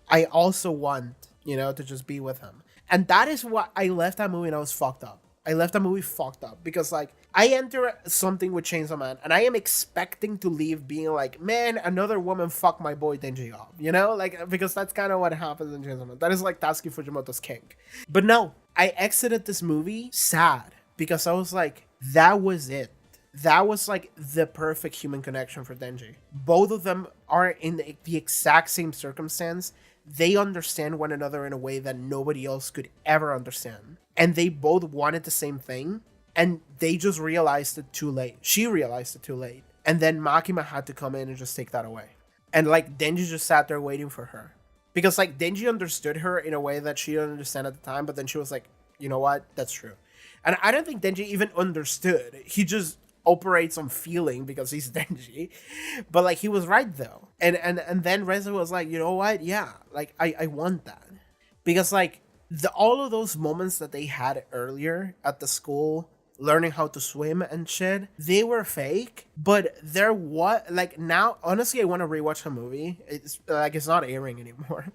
I also want, to just be with him. And that is what I left that movie and I was fucked up. I left that movie fucked up because, like, I enter something with Chainsaw Man and I am expecting to leave being like, man, another woman fucked my boy Denji off, Like, because that's kind of what happens in Chainsaw Man. That is like Tatsuki Fujimoto's kink. But no, I exited this movie sad because I was like, that was it. That was like the perfect human connection for Denji. Both of them are in the exact same circumstance. They understand one another in a way that nobody else could ever understand. And they both wanted the same thing, and they just realized it too late. She realized it too late. And then Makima had to come in and just take that away. And like Denji just sat there waiting for her. Because like Denji understood her in a way that she didn't understand at the time, but then she was like, you know what? That's true. And I don't think Denji even understood. He just operates on feeling because he's Denji. But like he was right though. And then Reze was like, you know what? Yeah, like I want that. Because like all of those moments that they had earlier at the school, learning how to swim and shit, they were fake. But there was like now, honestly, I want to rewatch the movie. It's like it's not airing anymore.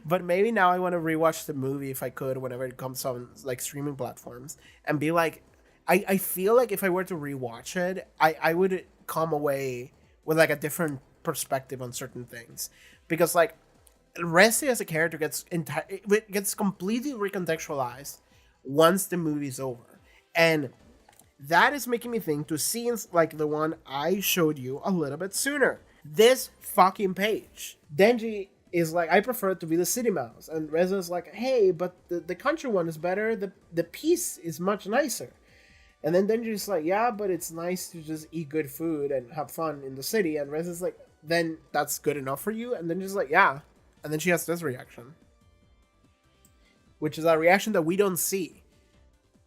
But maybe now I want to rewatch the movie if I could, whenever it comes on like streaming platforms, and be like, I feel like if I were to rewatch it, I would come away with like a different perspective on certain things. Because like Reze as a character gets completely recontextualized once the movie's over. And that is making me think to scenes like the one I showed you a little bit sooner. This fucking page. Denji is like, I prefer it to be the city mouse. And Reze is like, hey, but the country one is better. The piece is much nicer. And then Denji's like, yeah, but it's nice to just eat good food and have fun in the city. And Reze is like, then that's good enough for you? And then she's like, yeah. And then she has this reaction, which is a reaction that we don't see.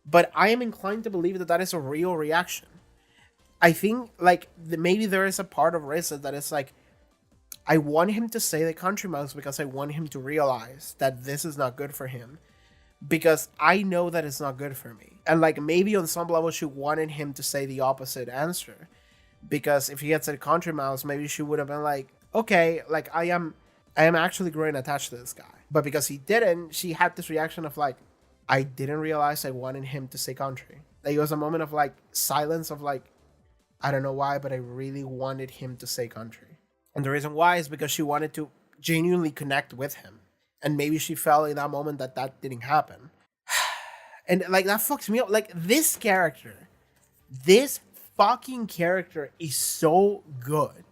But I am inclined to believe that that is a real reaction. I think like maybe there is a part of Reze that is like, I want him to say the country mouse because I want him to realize that this is not good for him. Because I know that it's not good for me. And like maybe on some level she wanted him to say the opposite answer. Because if he had said country mouse, maybe she would have been like, okay, like I am actually growing attached to this guy. But because he didn't, she had this reaction of like, I didn't realize I wanted him to say country. Like it was a moment of like silence of like, I don't know why, but I really wanted him to say country. And the reason why is because she wanted to genuinely connect with him. And maybe she felt in that moment that didn't happen. And like that fucks me up. Like this fucking character is so good.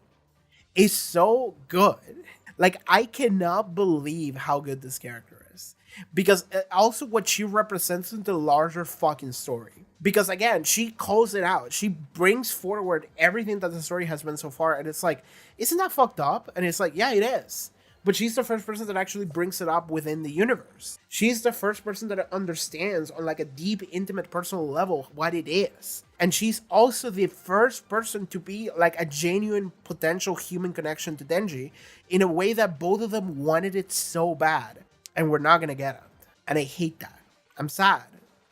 It's so good. Like I cannot believe how good this character is. Because also what she represents in the larger fucking story. Because again, she calls it out. She brings forward everything that the story has been so far. And it's like, isn't that fucked up? And it's like, yeah, it is. But she's the first person that actually brings it up within the universe. She's the first person that understands on like a deep, intimate, personal level what it is. And she's also the first person to be like a genuine potential human connection to Denji in a way that both of them wanted it so bad. And we're not going to get it. And I hate that. I'm sad.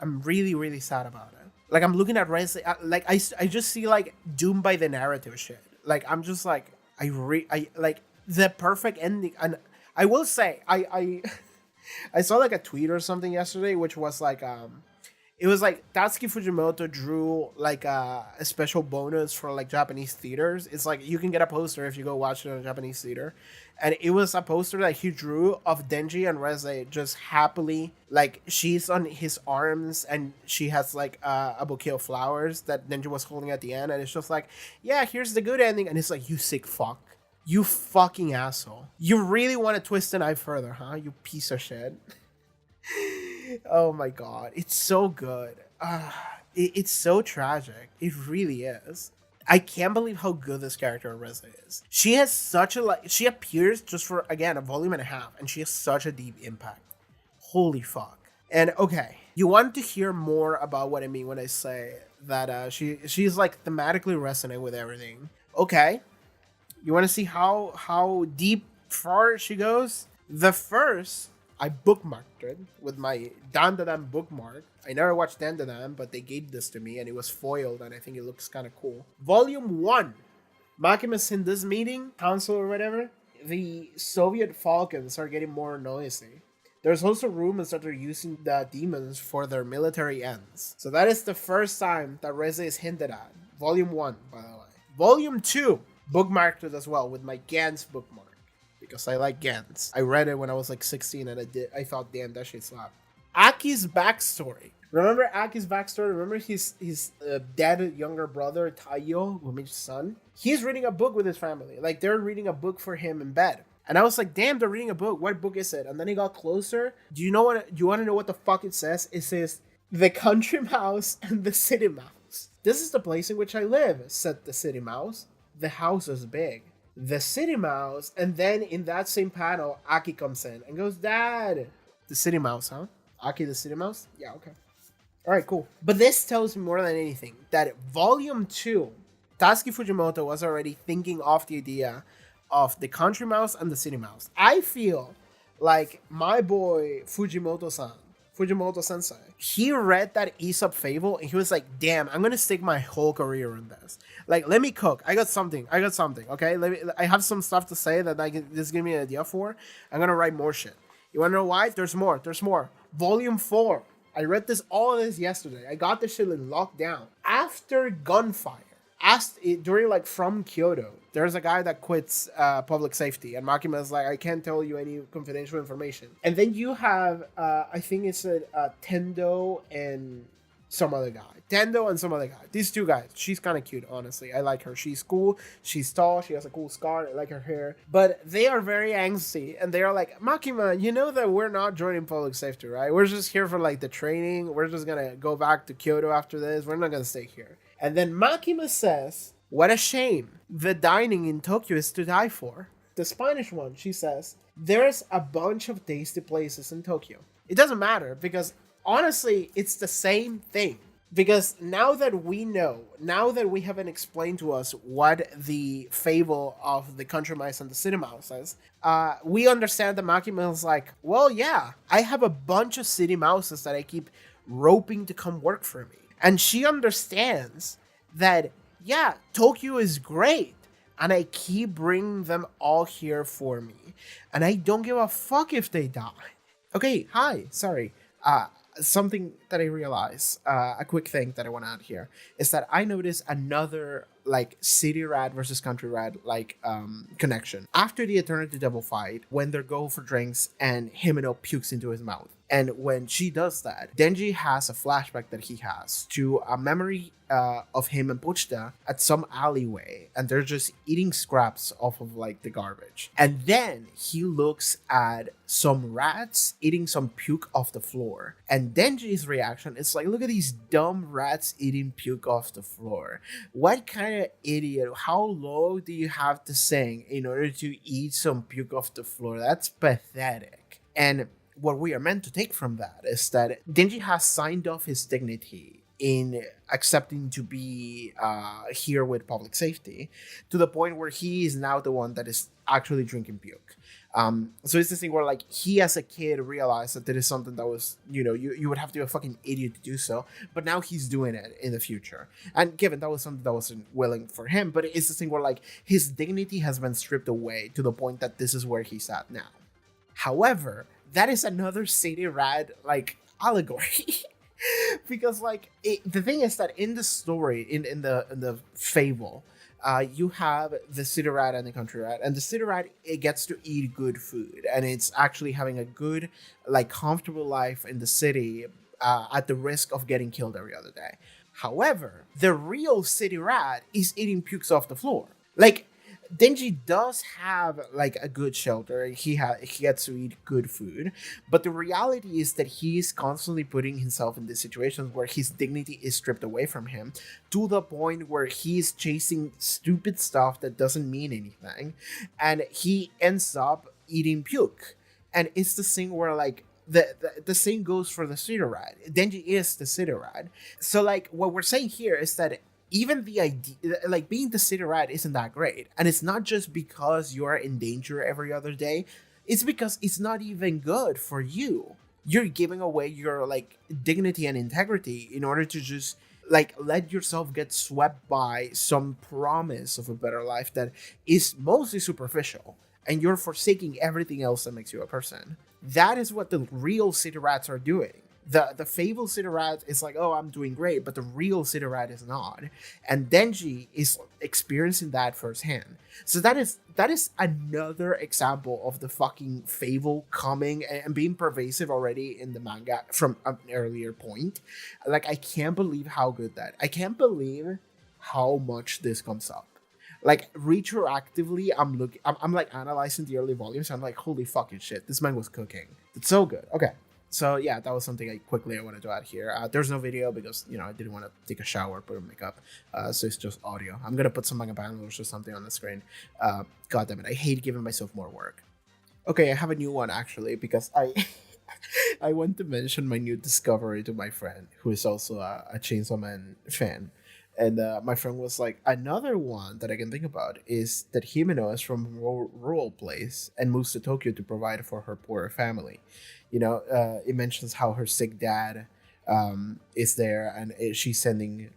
I'm really, really sad about it. Like I'm looking at Reze, like I just see like doomed by the narrative shit. Like I'm just like, I like the perfect ending. And I will say, I saw like a tweet or something yesterday, which was like, it was like Tatsuki Fujimoto drew like a special bonus for like Japanese theaters. It's like you can get a poster if you go watch it in a Japanese theater. And it was a poster that he drew of Denji and Reze just happily, like she's on his arms and she has like a bouquet of flowers that Denji was holding at the end. And it's just like, yeah, here's the good ending. And it's like, you sick fuck. You fucking asshole. You really want to twist the knife further, huh? You piece of shit. Oh my god. It's so good. It's so tragic. It really is. I can't believe how good this character Reze is. She has such a she appears just for again a volume and a half, and she has such a deep impact. Holy fuck. And okay, you want to hear more about what I mean when I say that she's like thematically resonant with everything. Okay, you want to see how deep far she goes? The first, I bookmarked it with my Dan Dan bookmark. I never watched Dan Dan, but they gave this to me and it was foiled and I think it looks kind of cool. Volume 1. Makima's in this meeting, council or whatever. The Soviet Falcons are getting more noisy. There's also rumors that they're using the demons for their military ends. So that is the first time that REZE is hinted at. Volume 1, by the way. Volume 2, bookmarked it as well with my Gans bookmark. Because I like Gans. I read it when I was like 16 and I thought, damn, that shit slapped. Aki's backstory. Remember Aki's backstory? Remember his dead younger brother, Taiyo, Umi's son? He's reading a book with his family. Like, they're reading a book for him in bed. And I was like, damn, they're reading a book. What book is it? And then he got closer. Do you want to know what the fuck it says? It says, The Country Mouse and the City Mouse. This is the place in which I live, said the City Mouse. The house is big. The City Mouse. And then in that same panel, Aki comes in and goes, Dad. The City Mouse, huh? Aki the City Mouse? Yeah, okay. All right, cool. But this tells me more than anything that Volume 2, Tatsuki Fujimoto was already thinking of the idea of the Country Mouse and the City Mouse. I feel like my boy Fujimoto Sensei, he read that Aesop fable and he was like, damn, I'm gonna stick my whole career in this. Like, let me cook. I got something, okay? I have some stuff to say that this give me an idea for. I'm gonna write more shit. You wanna know why? There's more. Volume 4. I read all of this yesterday. I got this shit in lockdown. After gunfire, during like From Kyoto, there's a guy that quits public safety, and Makima is like, I can't tell you any confidential information. And then you have, I think it's Tendo and some other guy. These two guys. She's kind of cute, honestly. I like her. She's cool. She's tall. She has a cool scar. I like her hair. But they are very angsty, and they are like, Makima, you know that we're not joining public safety, right? We're just here for like the training. We're just gonna go back to Kyoto after this. We're not gonna stay here. And then Makima says, what a shame. The dining in Tokyo is to die for. The Spanish one, she says, there's a bunch of tasty places in Tokyo. It doesn't matter because honestly, it's the same thing. Because now that we haven't explained to us what the fable of the Country Mice and the City Mouse is, we understand that Makima is like, well, yeah, I have a bunch of city mouses that I keep roping to come work for me. And she understands that, yeah, Tokyo is great. And I keep bringing them all here for me. And I don't give a fuck if they die. Okay, hi, sorry. Something that I realized, a quick thing that I want to add here, is that I noticed another like city rat versus country rat like connection. After the Eternity Devil fight, when they go for drinks and Himeno pukes into his mouth. And when she does that, Denji has a flashback that he has to a memory of him and Pochita at some alleyway, and they're just eating scraps off of like the garbage. And then he looks at some rats eating some puke off the floor. And Denji's reaction is like, look at these dumb rats eating puke off the floor. What kind of idiot? How low do you have to sing in order to eat some puke off the floor? That's pathetic. And what we are meant to take from that is that Denji has signed off his dignity in accepting to be here with public safety to the point where he is now the one that is actually drinking puke. So it's this thing where like he as a kid realized that there is something that was, you would have to be a fucking idiot to do so, but now he's doing it in the future. And given that was something that wasn't willing for him, but it's this thing where like his dignity has been stripped away to the point that this is where he's at now. However, that is another city rat like allegory. Because like the thing is that in the story, in the fable, you have the city rat and the country rat, and the city rat, it gets to eat good food, and it's actually having a good, like, comfortable life in the city at the risk of getting killed every other day. However, the real city rat is eating pukes off the floor. Like, Denji does have like a good shelter. He gets to eat good food, but the reality is that he's constantly putting himself in these situations where his dignity is stripped away from him to the point where he's chasing stupid stuff that doesn't mean anything, and he ends up eating puke. And it's the thing where like the same goes for the city rat. Denji is the city rat. So like what we're saying here is that even the idea, like being the city rat, isn't that great. And it's not just because you're in danger every other day, it's because it's not even good for you. You're giving away your like dignity and integrity in order to just like let yourself get swept by some promise of a better life that is mostly superficial, and you're forsaking everything else that makes you a person. That is what the real city rats are doing. The fabled city rat is like, oh, I'm doing great, but the real city rat is not. And Denji is experiencing that firsthand. So that is another example of the fucking fable coming and being pervasive already in the manga from an earlier point. Like, I can't believe how good that. I can't believe how much this comes up. Like, retroactively, I'm like analyzing the early volumes. I'm like, holy fucking shit, this man was cooking. It's so good. Okay. So yeah, that was something I wanted to add here. There's no video because I didn't want to take a shower, put on makeup, so it's just audio. I'm gonna put some manga panels or something on the screen. God damn it, I hate giving myself more work. Okay, I have a new one actually because I I want to mention my new discovery to my friend who is also a Chainsaw Man fan. And my friend was like, another one that I can think about is that Himeno is from a rural place and moves to Tokyo to provide for her poorer family. It mentions how her sick dad is there and she's sending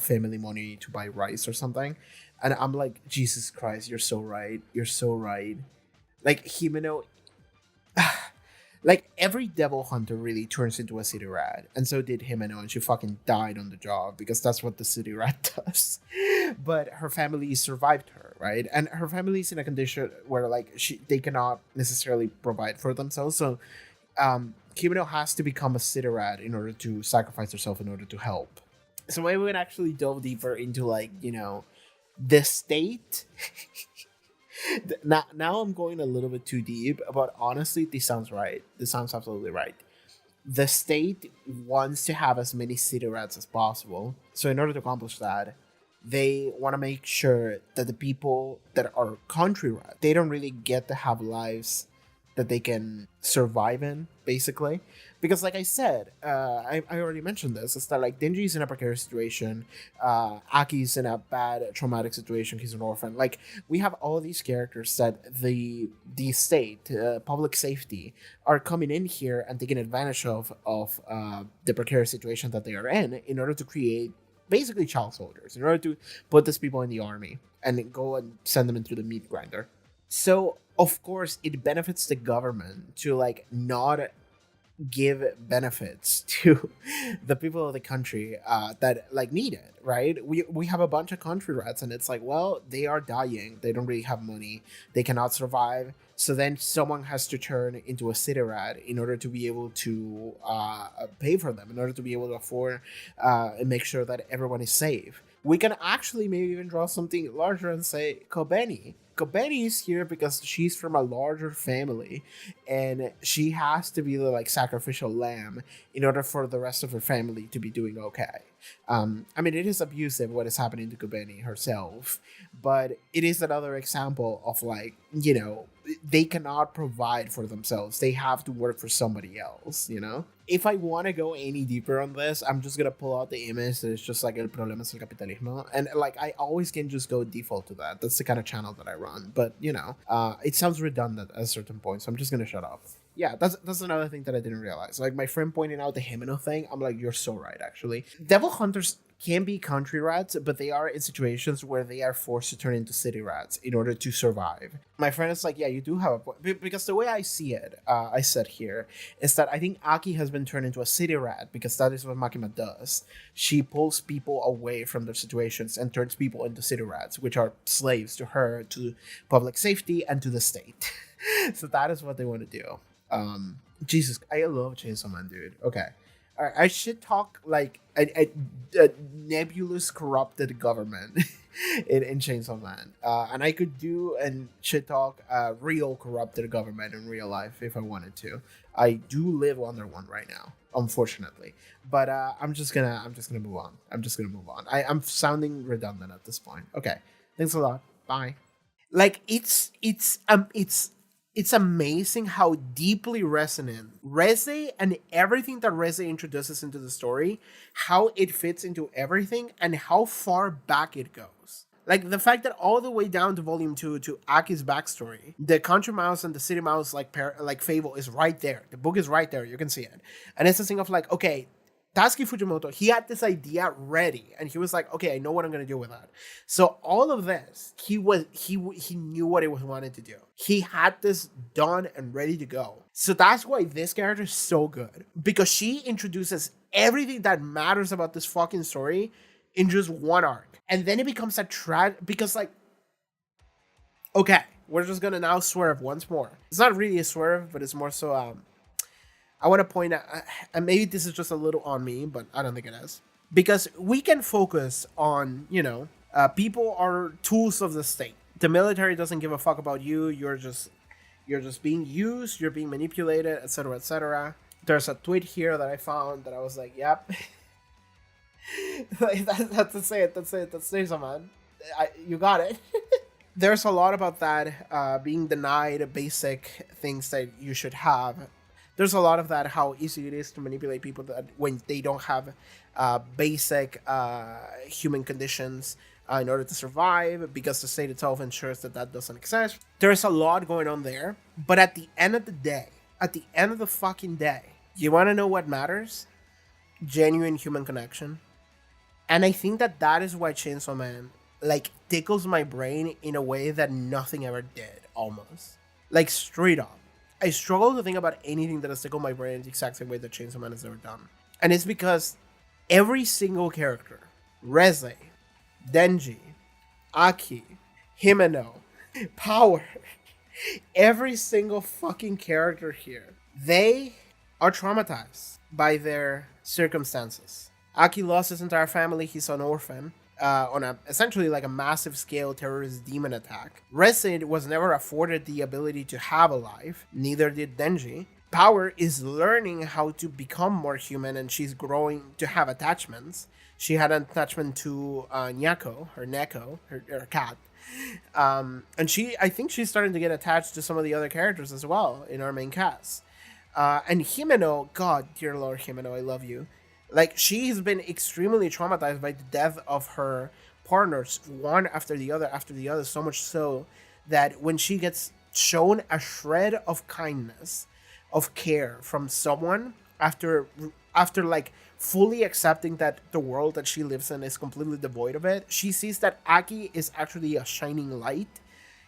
family money to buy rice or something. And I'm like, Jesus Christ, you're so right. You're so right. Like, Himeno, like every devil hunter really turns into a city rat, and so did Himeno, and she fucking died on the job because that's what the city rat does. But her family survived her, right? And her family's in a condition where like they cannot necessarily provide for themselves, so Himeno has to become a city rat in order to sacrifice herself in order to help. So maybe we can actually delve deeper into like the state. Now I'm going a little bit too deep, but honestly, this sounds right. This sounds absolutely right. The state wants to have as many city rats as possible. So in order to accomplish that, they want to make sure that the people that are country rats, they don't really get to have lives that they can survive in, basically. Because like I said, I already mentioned this, is that like Denji's in a precarious situation, Aki's in a bad traumatic situation, he's an orphan. Like, we have all these characters that the state, public safety, are coming in here and taking advantage of the precarious situation that they are in order to create basically child soldiers, in order to put these people in the army and go and send them into the meat grinder. So of course it benefits the government to like not give benefits to the people of the country that like need it, right? We have a bunch of country rats and it's like, well, they are dying, they don't really have money, they cannot survive, so then someone has to turn into a city rat in order to be able to pay for them, in order to be able to afford and make sure that everyone is safe. We can actually maybe even draw something larger and say Kobeni. Kobeni is here because she's from a larger family and she has to be the like sacrificial lamb in order for the rest of her family to be doing okay. I mean, it is abusive what is happening to Kobeni herself, but it is another example of like, they cannot provide for themselves. They have to work for somebody else. If I want to go any deeper on this, I'm just going to pull out the image that is just like El Problema es el Capitalismo. And like, I always can just go default to that. That's the kind of channel that I run. But, it sounds redundant at a certain point. So I'm just going to shut up. Yeah, that's another thing that I didn't realize. Like, my friend pointing out the Himeno thing, I'm like, you're so right, actually. Devil hunters can be country rats, but they are in situations where they are forced to turn into city rats in order to survive. My friend is like, yeah, you do have a point. Because the way I see it, I said here, is that I think Aki has been turned into a city rat because that is what Makima does. She pulls people away from their situations and turns people into city rats, which are slaves to her, to public safety, and to the state. So that is what they want to do. Jesus, I love Chainsaw Man, dude. Okay. I should talk like a nebulous, corrupted government in Chainsaw Man. And I could do and should talk real corrupted government in real life if I wanted to. I do live under one right now, unfortunately. But I'm just gonna move on. I'm sounding redundant at this point. Okay. Thanks a lot. Bye. Like, it's it's amazing how deeply resonant Reze and everything that Reze introduces into the story, how it fits into everything, and how far back it goes. Like the fact that all the way down to volume 2 to Aki's backstory, the country mouse and the city mouse like fable is right there. The book is right there. You can see it, and it's a thing of like, okay, Tatsuki Fujimoto, he had this idea ready, and he was like, okay, I know what I'm gonna do with that. So all of this, he knew what he was wanted to do. He had this done and ready to go. So that's why this character is so good, because she introduces everything that matters about this fucking story in just one arc, and then it becomes a because like, okay, we're just gonna now swerve once more. It's not really a swerve, but it's more so I want to point out, and maybe this is just a little on me, but I don't think it is. Because we can focus on, people are tools of the state. The military doesn't give a fuck about you. You're just being used. You're being manipulated, etc., etc. There's a tweet here that I found that I was like, yep. That's it. That's it, man. You got it. There's a lot about that, being denied basic things that you should have. There's a lot of that, how easy it is to manipulate people that when they don't have basic human conditions in order to survive, because the state itself ensures that doesn't exist. There's a lot going on there, but at the end of the day, at the end of the fucking day, you want to know what matters? Genuine human connection. And I think that is why Chainsaw Man like tickles my brain in a way that nothing ever did, almost. Like straight up. I struggle to think about anything that has tickled my brain in the exact same way that Chainsaw Man has ever done. And it's because every single character, Reze, Denji, Aki, Himeno, Power, every single fucking character here, they are traumatized by their circumstances. Aki lost his entire family, he's an orphan. On essentially like a massive scale terrorist demon attack. Reze was never afforded the ability to have a life, neither did Denji. Power is learning how to become more human, and she's growing to have attachments. She had an attachment to Nyako, her Neko, her cat. And I think she's starting to get attached to some of the other characters as well in our main cast. And Himeno, God, dear Lord Himeno, I love you. Like, she's been extremely traumatized by the death of her partners, one after the other, so much so that when she gets shown a shred of kindness, of care from someone, after like fully accepting that the world that she lives in is completely devoid of it, she sees that Aki is actually a shining light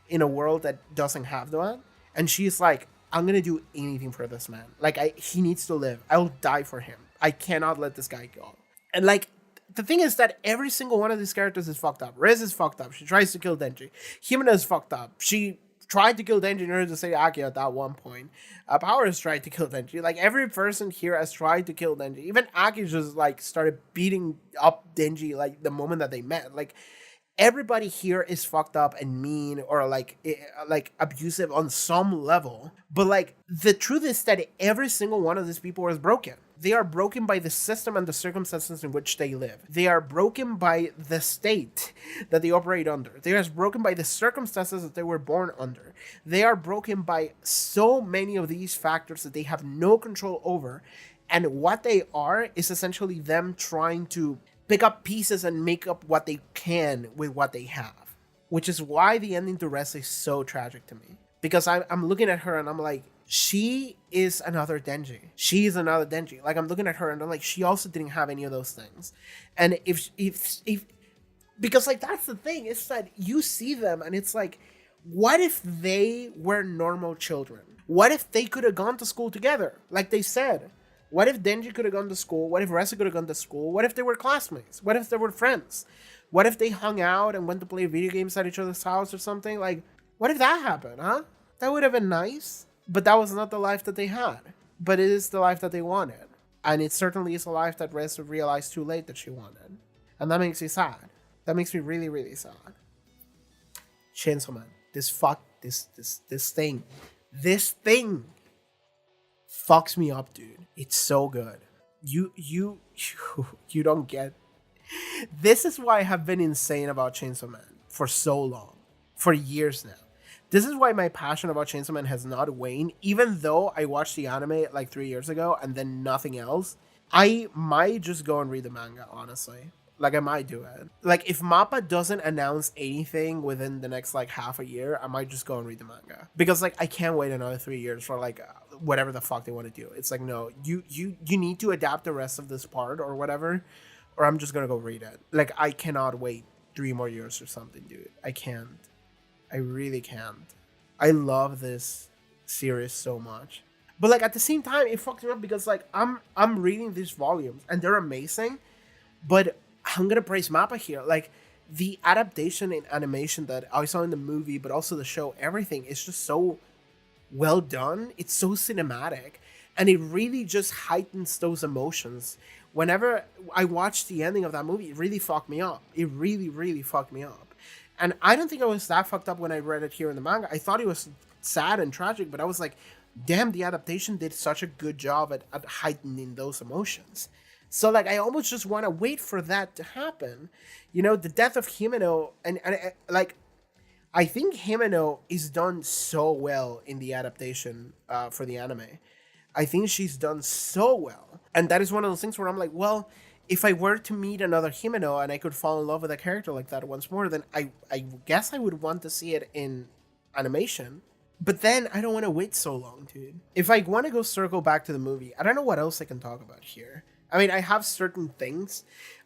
in a world that doesn't have that, and she's like, I'm gonna do anything for this man. Like, he needs to live. I'll die for him. I cannot let this guy go. And like, the thing is that every single one of these characters is fucked up. Rez is fucked up. She tries to kill Denji. Himena is fucked up. She tried to kill Denji in order to save Aki at that one point. Power has tried to kill Denji. Like, every person here has tried to kill Denji. Even Aki just like started beating up Denji like the moment that they met. Like, everybody here is fucked up and mean or like abusive on some level. But like, the truth is that every single one of these people is broken. They are broken by the system and the circumstances in which they live. They are broken by the state that they operate under. They are broken by the circumstances that they were born under. They are broken by so many of these factors that they have no control over. And what they are is essentially them trying to pick up pieces and make up what they can with what they have. Which is why the ending to Reze is so tragic to me. Because I'm looking at her and I'm like, she is another Denji. She is another Denji. Like, I'm looking at her and I'm like, she also didn't have any of those things. And if because like, that's the thing, it's that you see them and it's like, what if they were normal children? What if they could have gone to school together? Like they said, what if Denji could have gone to school? What if Reze could have gone to school? What if they were classmates? What if they were friends? What if they hung out and went to play video games at each other's house or something? Like, what if that happened, huh? That would have been nice. But that was not the life that they had. But it is the life that they wanted. And it certainly is a life that Reze realized too late that she wanted. And that makes me sad. That makes me really, really sad. Chainsaw Man. This thing. This thing fucks me up, dude. It's so good. You don't get. This is why I have been insane about Chainsaw Man for so long. For years now. This is why my passion about Chainsaw Man has not waned, even though I watched the anime like 3 years ago and then nothing else. I might just go and read the manga, honestly. Like, I might do it. Like, if Mappa doesn't announce anything within the next like half a year, I might just go and read the manga, because like I can't wait another 3 years for like whatever the fuck they want to do. It's like, no, you need to adapt the rest of this part or whatever, or I'm just gonna go read it. Like, I cannot wait 3 more years or something, dude. I can't. I really can't. I love this series so much. But like at the same time, it fucks me up because like I'm reading these volumes and they're amazing, but I'm gonna praise Mappa here. Like, the adaptation in animation that I saw in the movie, but also the show, everything is just so well done. It's so cinematic, and it really just heightens those emotions. Whenever I watched the ending of that movie, it really fucked me up. It really, really fucked me up. And I don't think I was that fucked up when I read it here in the manga. I thought it was sad and tragic, but I was like, damn, the adaptation did such a good job at heightening those emotions. So like, I almost just want to wait for that to happen. You know, the death of Himeno, and like, I think Himeno is done so well in the adaptation for the anime. I think she's done so well. And that is one of those things where I'm like, well, if I were to meet another Himeno and I could fall in love with a character like that once more, then I guess I would want to see it in animation. But then I don't want to wait so long, dude. If I want to go circle back to the movie, I don't know what else I can talk about here. I mean, I have certain things.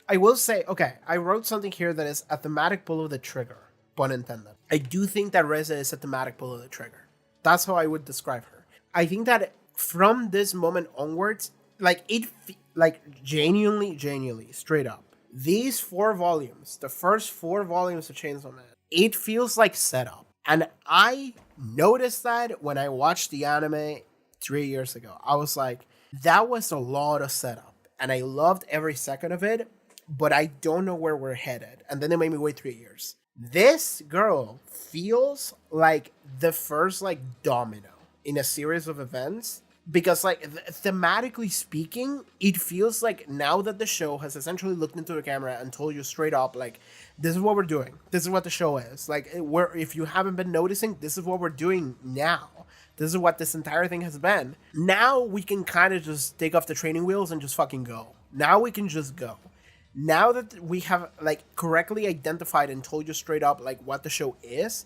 I will say, okay, I wrote something here that is a thematic pull of the trigger, pun intended. I do think that Reze is a thematic pull of the trigger. That's how I would describe her. I think that from this moment onwards, like genuinely, straight up, these 4 volumes, the first 4 volumes of Chainsaw Man, it feels like setup. And I noticed that when I watched the anime 3 years ago. I was like, that was a lot of setup. And I loved every second of it, but I don't know where we're headed. And then they made me wait 3 years. This girl feels like the first like domino in a series of events, because like thematically speaking, it feels like now that the show has essentially looked into the camera and told you straight up, like, this is what we're doing, this is what the show is like, if you haven't been noticing, this is what we're doing now, this is what this entire thing has been. Now we can kind of just take off the training wheels and just fucking go. Now we can just go. Now that we have like correctly identified and told you straight up like what the show is,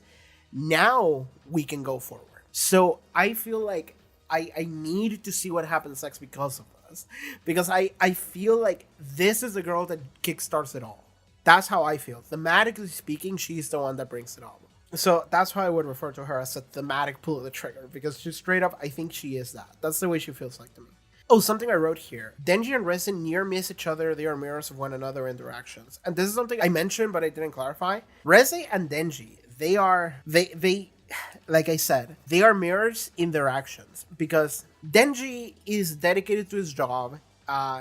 now we can go forward. So I feel like I need to see what happens next because of this. Because I feel like this is the girl that kickstarts it all. That's how I feel. Thematically speaking, she's the one that brings it all. So that's how I would refer to her, as a thematic pull of the trigger. Because she straight up, I think she is that. That's the way she feels like to me. Oh, something I wrote here. Denji and Reze near miss each other. They are mirrors of one another in their actions. And this is something I mentioned, but I didn't clarify. Reze and Denji, they like I said, they are mirrors in their actions, because Denji is dedicated to his job.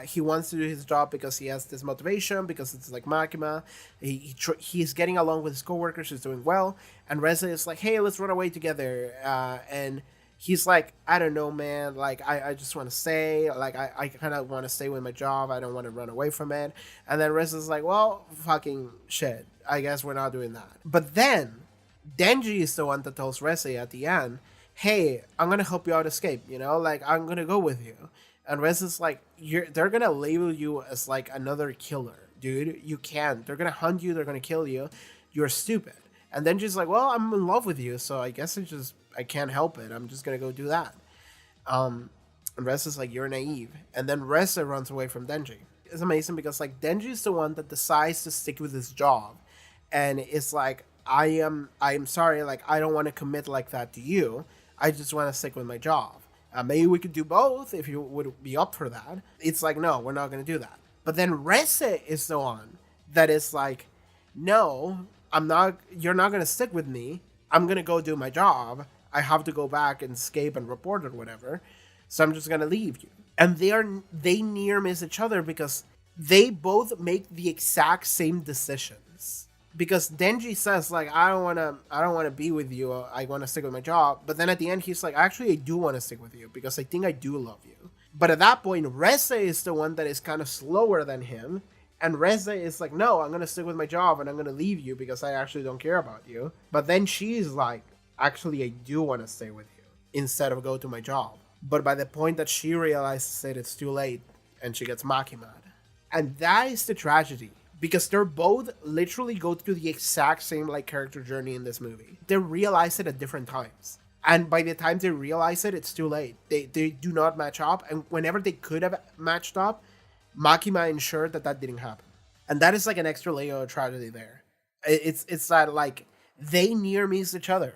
He wants to do his job because he has this motivation, because it's like Makima. He's getting along with his coworkers, he's doing well, and Reze is like, hey, let's run away together. And he's like, I don't know, man, like, I just want to stay, like, I kind of want to stay with my job, I don't want to run away from it. And then Reze is like, well, fucking shit, I guess we're not doing that. But then Denji is the one that tells Reze at the end, hey, I'm gonna help you out escape, you know, like, I'm gonna go with you. And Reze's like, they're gonna label you as like another killer, dude. You can't. They're gonna hunt you, they're gonna kill you, you're stupid. And Denji's like, well, I'm in love with you, so I guess I can't help it, I'm just gonna go do that. And Reze's like, you're naive. And then Reze runs away from Denji. It's amazing because like Denji's the one that decides to stick with his job, and it's like, I am sorry, like, I don't want to commit like that to you. I just want to stick with my job. Maybe we could do both if you would be up for that. It's like, no, we're not going to do that. But then Reze is the one that is like, no, you're not going to stick with me. I'm going to go do my job. I have to go back and escape and report or whatever. So I'm just going to leave you. And they near miss each other because they both make the exact same decisions. Because Denji says like, I don't want to be with you. I want to stick with my job. But then at the end, he's like, actually, I do want to stick with you because I think I do love you. But at that point, Reze is the one that is kind of slower than him. And Reze is like, no, I'm going to stick with my job and I'm going to leave you because I actually don't care about you. But then she's like, actually, I do want to stay with you instead of go to my job. But by the point that she realizes that it's too late and she gets Makima. And that is the tragedy. Because they're both literally go through the exact same like character journey in this movie. They realize it at different times. And by the time they realize it, it's too late. They do not match up. And whenever they could have matched up, Makima ensured that that didn't happen. And that is like an extra layer of tragedy there. It's that like they near missed each other.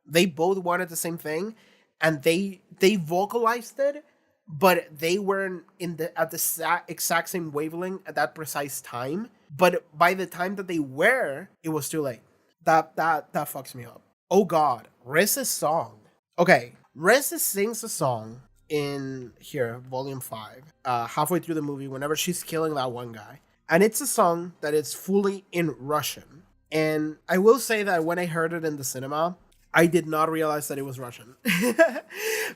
They both wanted the same thing, and they vocalized it, but they weren't in the at the exact same wavelength at that precise time. But by the time that they were, it was too late. That fucks me up. Oh God, REZE's song. Okay, REZE sings a song in here, volume 5, halfway through the movie, whenever she's killing that one guy. And it's a song that is fully in Russian. And I will say that when I heard it in the cinema, I did not realize that it was Russian.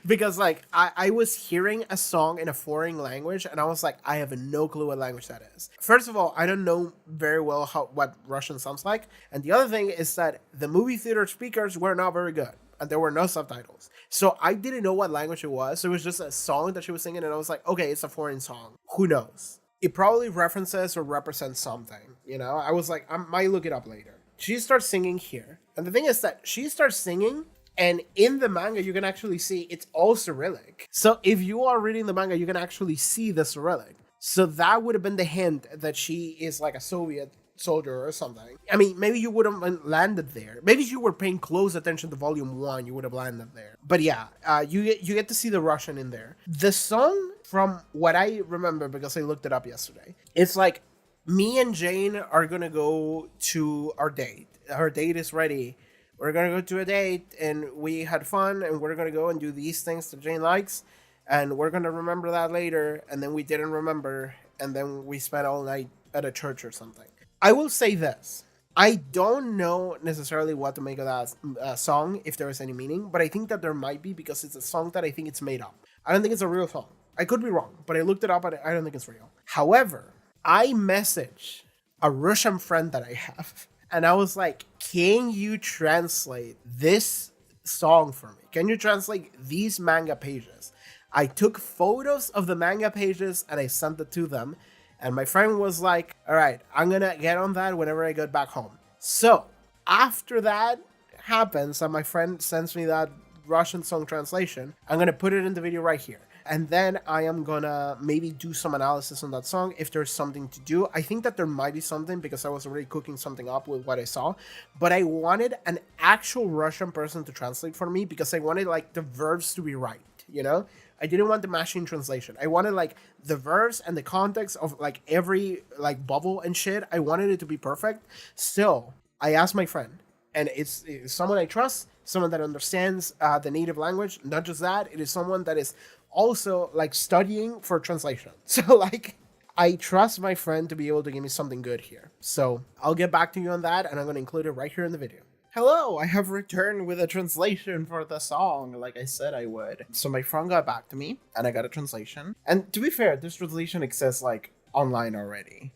Because like I was hearing a song in a foreign language and I was like, I have no clue what language that is. First of all, I don't know very well what Russian sounds like. And the other thing is that the movie theater speakers were not very good. And there were no subtitles. So I didn't know what language it was. So it was just a song that she was singing and I was like, okay, it's a foreign song. Who knows? It probably references or represents something. You know, I was like, I might look it up later. She starts singing here. And the thing is that she starts singing, and in the manga, you can actually see it's all Cyrillic. So if you are reading the manga, you can actually see the Cyrillic. So that would have been the hint that she is like a Soviet soldier or something. I mean, maybe you would have landed there. Maybe if you were paying close attention to volume 1, you would have landed there. But yeah, you get to see the Russian in there. The song, from what I remember, because I looked it up yesterday, it's like, me and Jane are gonna go to our date. Her date is ready. We're gonna go to a date, and we had fun, and we're gonna go and do these things that Jane likes, and we're gonna remember that later, and then we didn't remember, and then we spent all night at a church or something. I will say this. I don't know necessarily what to make of that song, if there is any meaning, but I think that there might be, because it's a song that I think it's made up. I don't think it's a real song. I could be wrong, but I looked it up, and I don't think it's real. However, I messaged a Russian friend that I have, and I was like, can you translate this song for me? Can you translate these manga pages? I took photos of the manga pages and I sent it to them. And my friend was like, all right, I'm going to get on that whenever I get back home. So after that happens and my friend sends me that Russian song translation, I'm going to put it in the video right here. And then I am gonna maybe do some analysis on that song if there's something to do. I think that there might be something because I was already cooking something up with what I saw. But I wanted an actual Russian person to translate for me because I wanted like the verbs to be right, you know? I didn't want the machine translation. I wanted like the verbs and the context of like every like bubble and shit. I wanted it to be perfect. Still, I asked my friend, and it's someone I trust, someone that understands the native language. Not just that, it is someone that is also like studying for translation. So like I trust my friend to be able to give me something good here. So I'll get back to you on that, and I'm going to include it right here in the video. Hello, I have returned with a translation for the song, like I said I would. So my friend got back to me, and I got a translation. And to be fair, this translation exists like online already.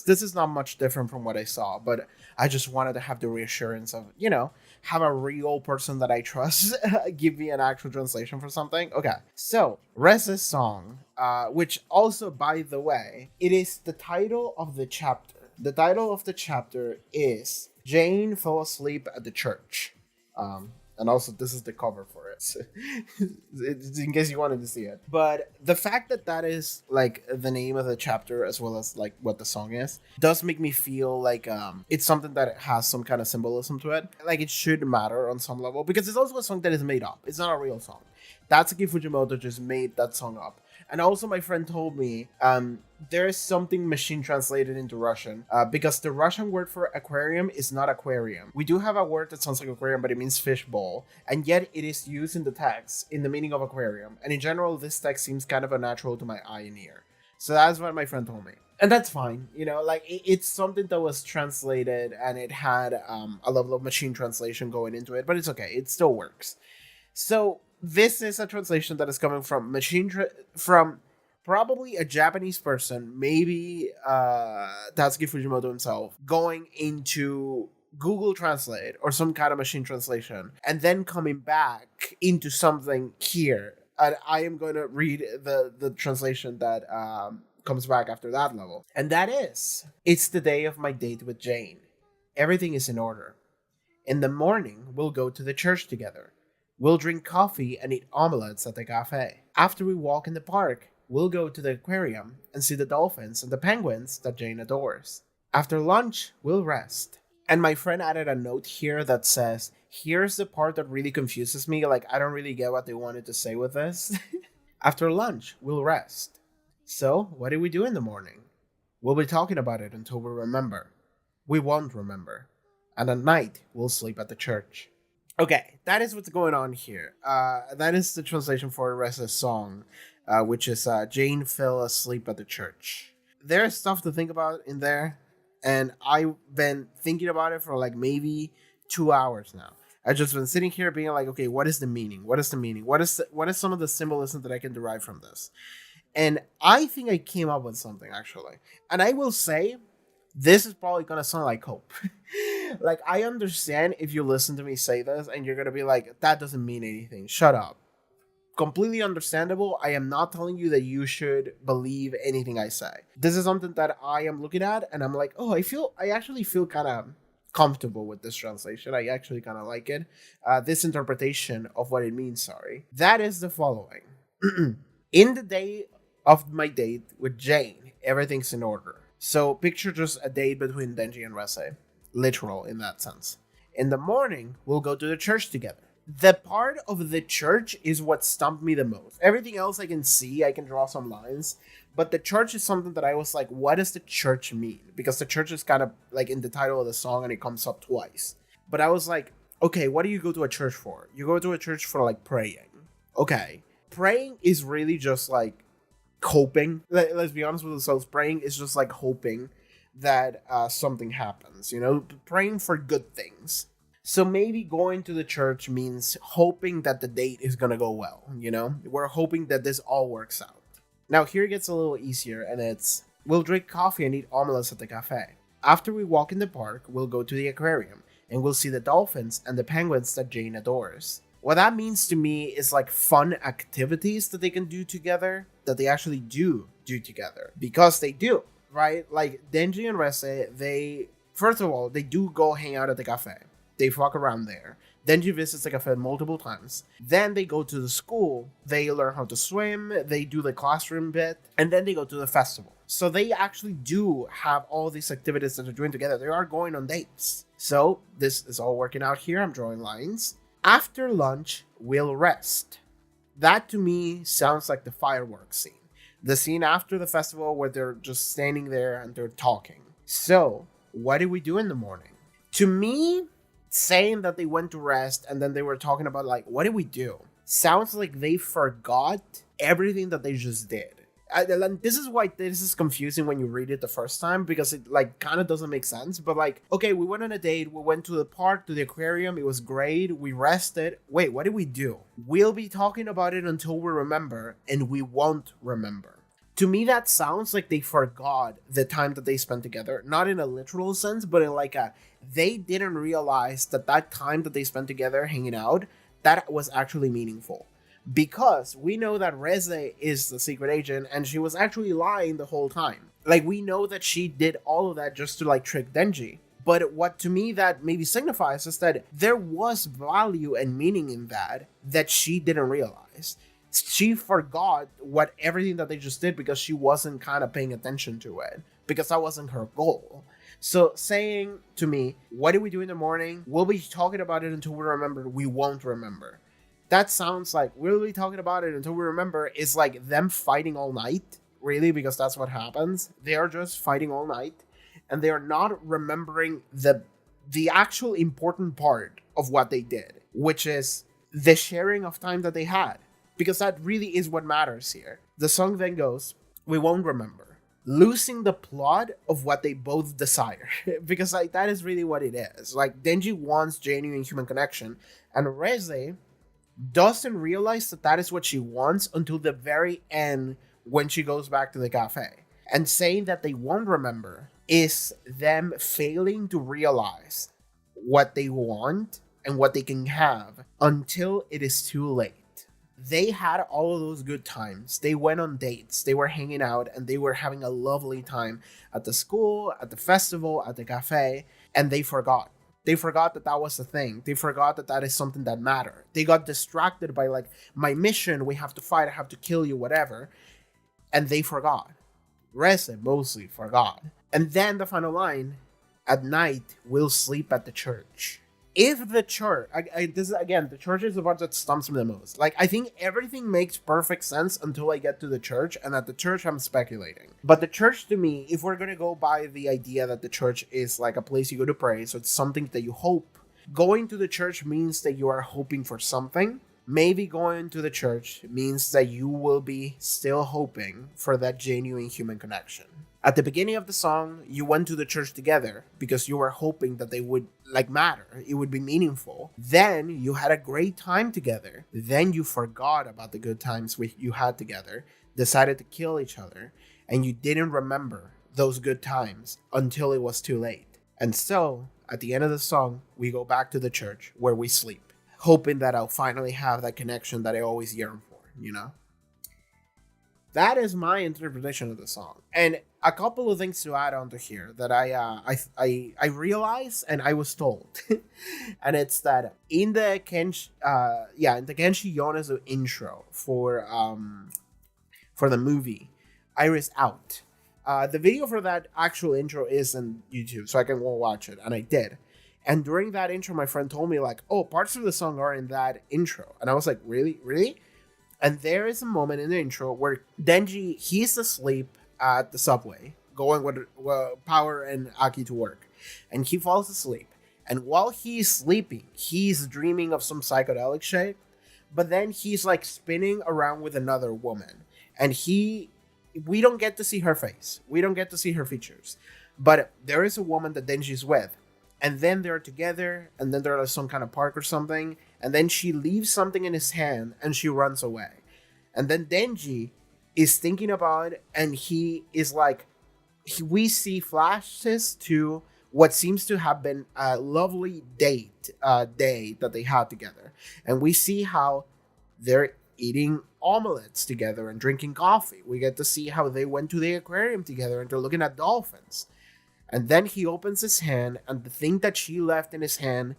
This is not much different from what I saw, but I just wanted to have the reassurance of, you know, have a real person that I trust give me an actual translation for something. Okay, so REZE's song, which also, by the way, it is the title of the chapter. The title of the chapter is Jane Fell Asleep at the Church. And also, this is the cover for it. It's in case you wanted to see it. But the fact that that is like the name of the chapter as well as like what the song is does make me feel like it's something that has some kind of symbolism to it. Like it should matter on some level because it's also a song that is made up. It's not a real song. Tatsuki Fujimoto just made that song up. And also my friend told me there is something machine translated into Russian because the Russian word for aquarium is not aquarium. We do have a word that sounds like aquarium, but it means fish bowl. And yet it is used in the text in the meaning of aquarium. And in general, this text seems kind of unnatural to my eye and ear. So that's what my friend told me. And that's fine. You know, like it's something that was translated and it had a level of machine translation going into it, but it's okay. It still works. So this is a translation that is coming from from probably a Japanese person, maybe Tatsuki Fujimoto himself, going into Google Translate or some kind of machine translation, and then coming back into something here. And I am going to read the translation that comes back after that level. And that is, it's the day of my date with Jane. Everything is in order. In the morning, we'll go to the church together. We'll drink coffee and eat omelets at the cafe. After we walk in the park, we'll go to the aquarium and see the dolphins and the penguins that Jane adores. After lunch, we'll rest. And my friend added a note here that says, here's the part that really confuses me. Like, I don't really get what they wanted to say with this. After lunch, we'll rest. So, what do we do in the morning? We'll be talking about it until we remember. We won't remember. And at night, we'll sleep at the church. Okay, that is what's going on here. That is the translation for REZE-HEN's song, which is Jane fell asleep at the church. There's stuff to think about in there, and I've been thinking about it for like maybe 2 hours now. I've just been sitting here being like, okay, what is the meaning? What is the meaning? What is some of the symbolism that I can derive from this? And I think I came up with something, actually. And I will say, this is probably going to sound like hope. Like, I understand if you listen to me say this and you're going to be like, that doesn't mean anything. Shut up. Completely understandable. I am not telling you that you should believe anything I say. This is something that I am looking at and I'm like, oh, I actually feel kind of comfortable with this translation. I actually kind of like it. This interpretation of what it means, sorry. That is the following. In the day of my date with Jane, everything's in order. So picture just a date between Denji and Reze. Literal in that sense. In the morning, we'll go to the church together. The part of the church is what stumped me the most. Everything else I can see, I can draw some lines. But the church is something that I was like, what does the church mean? Because the church is kind of like in the title of the song and it comes up twice. But I was like, okay, what do you go to a church for? You go to a church for like praying. Okay. Praying is really just like hoping. Let's be honest with ourselves. Praying is just like hoping that something happens, you know, praying for good things. So maybe going to the church means hoping that the date is gonna go well, you know? We're hoping that this all works out. Now here it gets a little easier, and it's, we'll drink coffee and eat omelets at the cafe. After we walk in the park, we'll go to the aquarium, and we'll see the dolphins and the penguins that Jane adores. What that means to me is like fun activities that they can do together, that they actually do together, because they do. Right? Like, Denji and Reze, they, first of all, they do go hang out at the cafe. They fuck around there. Denji visits the cafe multiple times. Then they go to the school. They learn how to swim. They do the classroom bit. And then they go to the festival. So they actually do have all these activities that they're doing together. They are going on dates. So this is all working out here. I'm drawing lines. After lunch, we'll rest. That to me sounds like the fireworks scene. The scene after the festival where they're just standing there and they're talking. So, what do we do in the morning? To me, saying that they went to rest and then they were talking about like, what do we do? Sounds like they forgot everything that they just did. This is why this is confusing when you read it the first time, because it like kind of doesn't make sense. But like, okay, we went on a date, we went to the park, to the aquarium, it was great, we rested. Wait, what did we do? We'll be talking about it until we remember, and we won't remember. To me, that sounds like they forgot the time that they spent together, not in a literal sense, but in like a, they didn't realize that that time that they spent together hanging out, that was actually meaningful. Because we know that Reze is the secret agent and she was actually lying the whole time. Like, we know that she did all of that just to like trick Denji. But what to me that maybe signifies is that there was value and meaning in that she didn't realize. She forgot what everything that they just did because she wasn't kind of paying attention to it, because that wasn't her goal. So saying to me, what do we do in the morning? We'll be talking about it until we remember. We won't remember. That sounds like we'll be talking about it until we remember is like them fighting all night, really, because that's what happens. They are just fighting all night, and they are not remembering the actual important part of what they did, which is the sharing of time that they had, because that really is what matters here. The song then goes, we won't remember. Losing the plot of what they both desire, because like that is really what it is. Like, Denji wants genuine human connection, and Reze doesn't realize that is what she wants until the very end when she goes back to the cafe. And saying that they won't remember is them failing to realize what they want and what they can have until it is too late. They had all of those good times. They went on dates, they were hanging out, and they were having a lovely time at the school, at the festival, at the cafe, and they forgot. They forgot that that was the thing. They forgot that that is something that mattered. They got distracted by, like, my mission, we have to fight, I have to kill you, whatever. And they forgot. Reze mostly forgot. And then the final line, at night, we'll sleep at the church. If the church, this is, again, the church is the part that stumps me the most. Like, I think everything makes perfect sense until I get to the church, and at the church, I'm speculating. But the church, to me, if we're gonna go by the idea that the church is like a place you go to pray, so it's something that you hope, going to the church means that you are hoping for something. Maybe going to the church means that you will be still hoping for that genuine human connection. At the beginning of the song, you went to the church together because you were hoping that they would, like, matter. It would be meaningful. Then you had a great time together. Then you forgot about the good times you had together, decided to kill each other, and you didn't remember those good times until it was too late. And so, at the end of the song, we go back to the church where we sleep, hoping that I'll finally have that connection that I always yearn for, you know? That is my interpretation of the song. And a couple of things to add on to here that I realized and I was told. And it's that in the Kenshi Yonezu intro for the movie Iris Out. The video for that actual intro is on YouTube, so I can go watch it, and I did. And during that intro, my friend told me, like, oh, parts of the song are in that intro. And I was like, really? And there is a moment in the intro where Denji, he's asleep at the subway, going with Power and Aki to work. And he falls asleep. And while he's sleeping, he's dreaming of some psychedelic shit. But then he's, like, spinning around with another woman. And we don't get to see her face. We don't get to see her features. But there is a woman that Denji's with. And then they're together, and then they're at some kind of park or something, and then she leaves something in his hand, and she runs away. And then Denji is thinking about it, and he is like, we see flashes to what seems to have been a lovely day that they had together. And we see how they're eating omelets together and drinking coffee. We get to see how they went to the aquarium together, and they're looking at dolphins. And then he opens his hand, and the thing that she left in his hand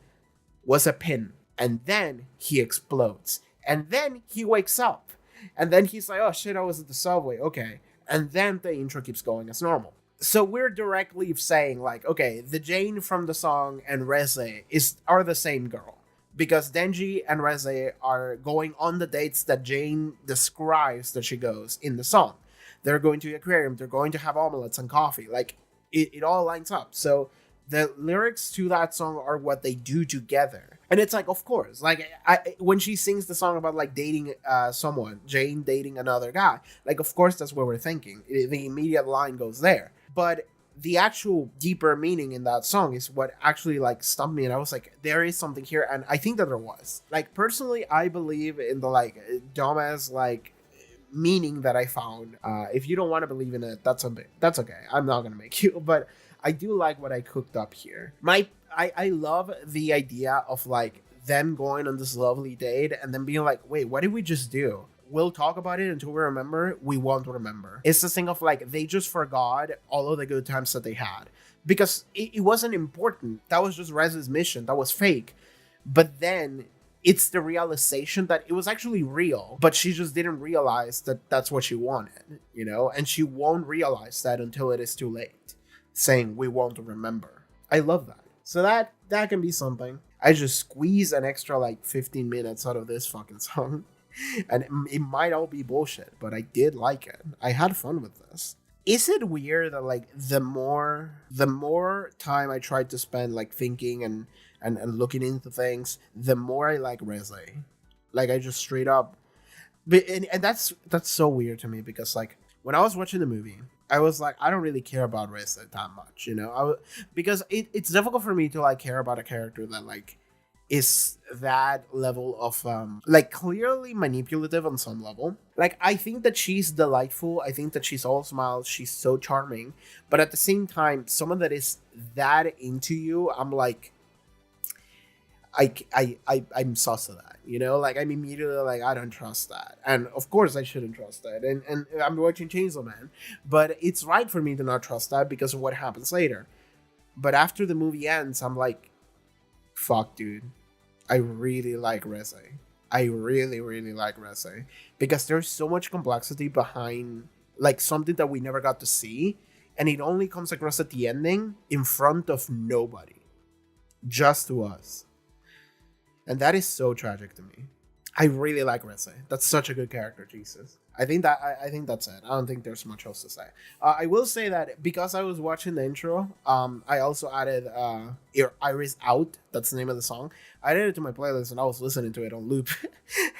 was a pin. And then he explodes. And then he wakes up. And then he's like, oh shit, I was at the subway. Okay. And then the intro keeps going as normal. So we're directly saying, like, okay, the Jane from the song and Reze are the same girl. Because Denji and Reze are going on the dates that Jane describes that she goes in the song. They're going to the aquarium. They're going to have omelets and coffee. Like, it all lines up. So the lyrics to that song are what they do together. And it's like, of course, like, when she sings the song about, like, dating someone, Jane dating another guy, like, of course, that's what we're thinking. The immediate line goes there. But the actual deeper meaning in that song is what actually, like, stumped me. And I was like, there is something here. And I think that there was. Like, personally, I believe in the, like, dumbass, like, meaning that I found. If you don't want to believe in it, that's okay. I'm not gonna make you, but I do like what I cooked up here. I love the idea of, like, them going on this lovely date and then being like, wait, what did we just do? We'll talk about it until we remember. We won't remember. It's this thing of, like, they just forgot all of the good times that they had because it wasn't important. That was just Reze's mission. That was fake. But then it's the realization that it was actually real, but she just didn't realize that that's what she wanted, you know? And she won't realize that until it is too late, saying, we won't remember. I love that. So that can be something. I just squeeze an extra, like, 15 minutes out of this fucking song. And it might all be bullshit, but I did like it. I had fun with this. Is it weird that, like, the more time I tried to spend, like, thinking and looking into things, the more I like Reze. Like, I just straight up, and that's so weird to me because, like, when I was watching the movie, I was like, I don't really care about Reze that much, you know, because it's difficult for me to, like, care about a character that, like, is that level of like, clearly manipulative on some level. Like, I think that she's delightful. I think that she's all smiles. She's so charming. But at the same time, someone that is that into you, I'm like, I'm sus of that, you know, like I'm immediately like, I don't trust that, and of course I shouldn't trust that, and I'm watching Chainsaw Man, but it's right for me to not trust that because of what happens later. But after the movie ends, I'm like, fuck, dude, I really like REZE. I really like REZE because there's so much complexity behind like something that we never got to see, and it only comes across at the ending in front of nobody, just to us. And that is so tragic to me. I really like REZE. That's such a good character, Jesus. I think that's it. I don't think there's much else to say. I will say that because I was watching the intro, I also added Iris Out. That's the name of the song. I added it to my playlist and I was listening to it on loop.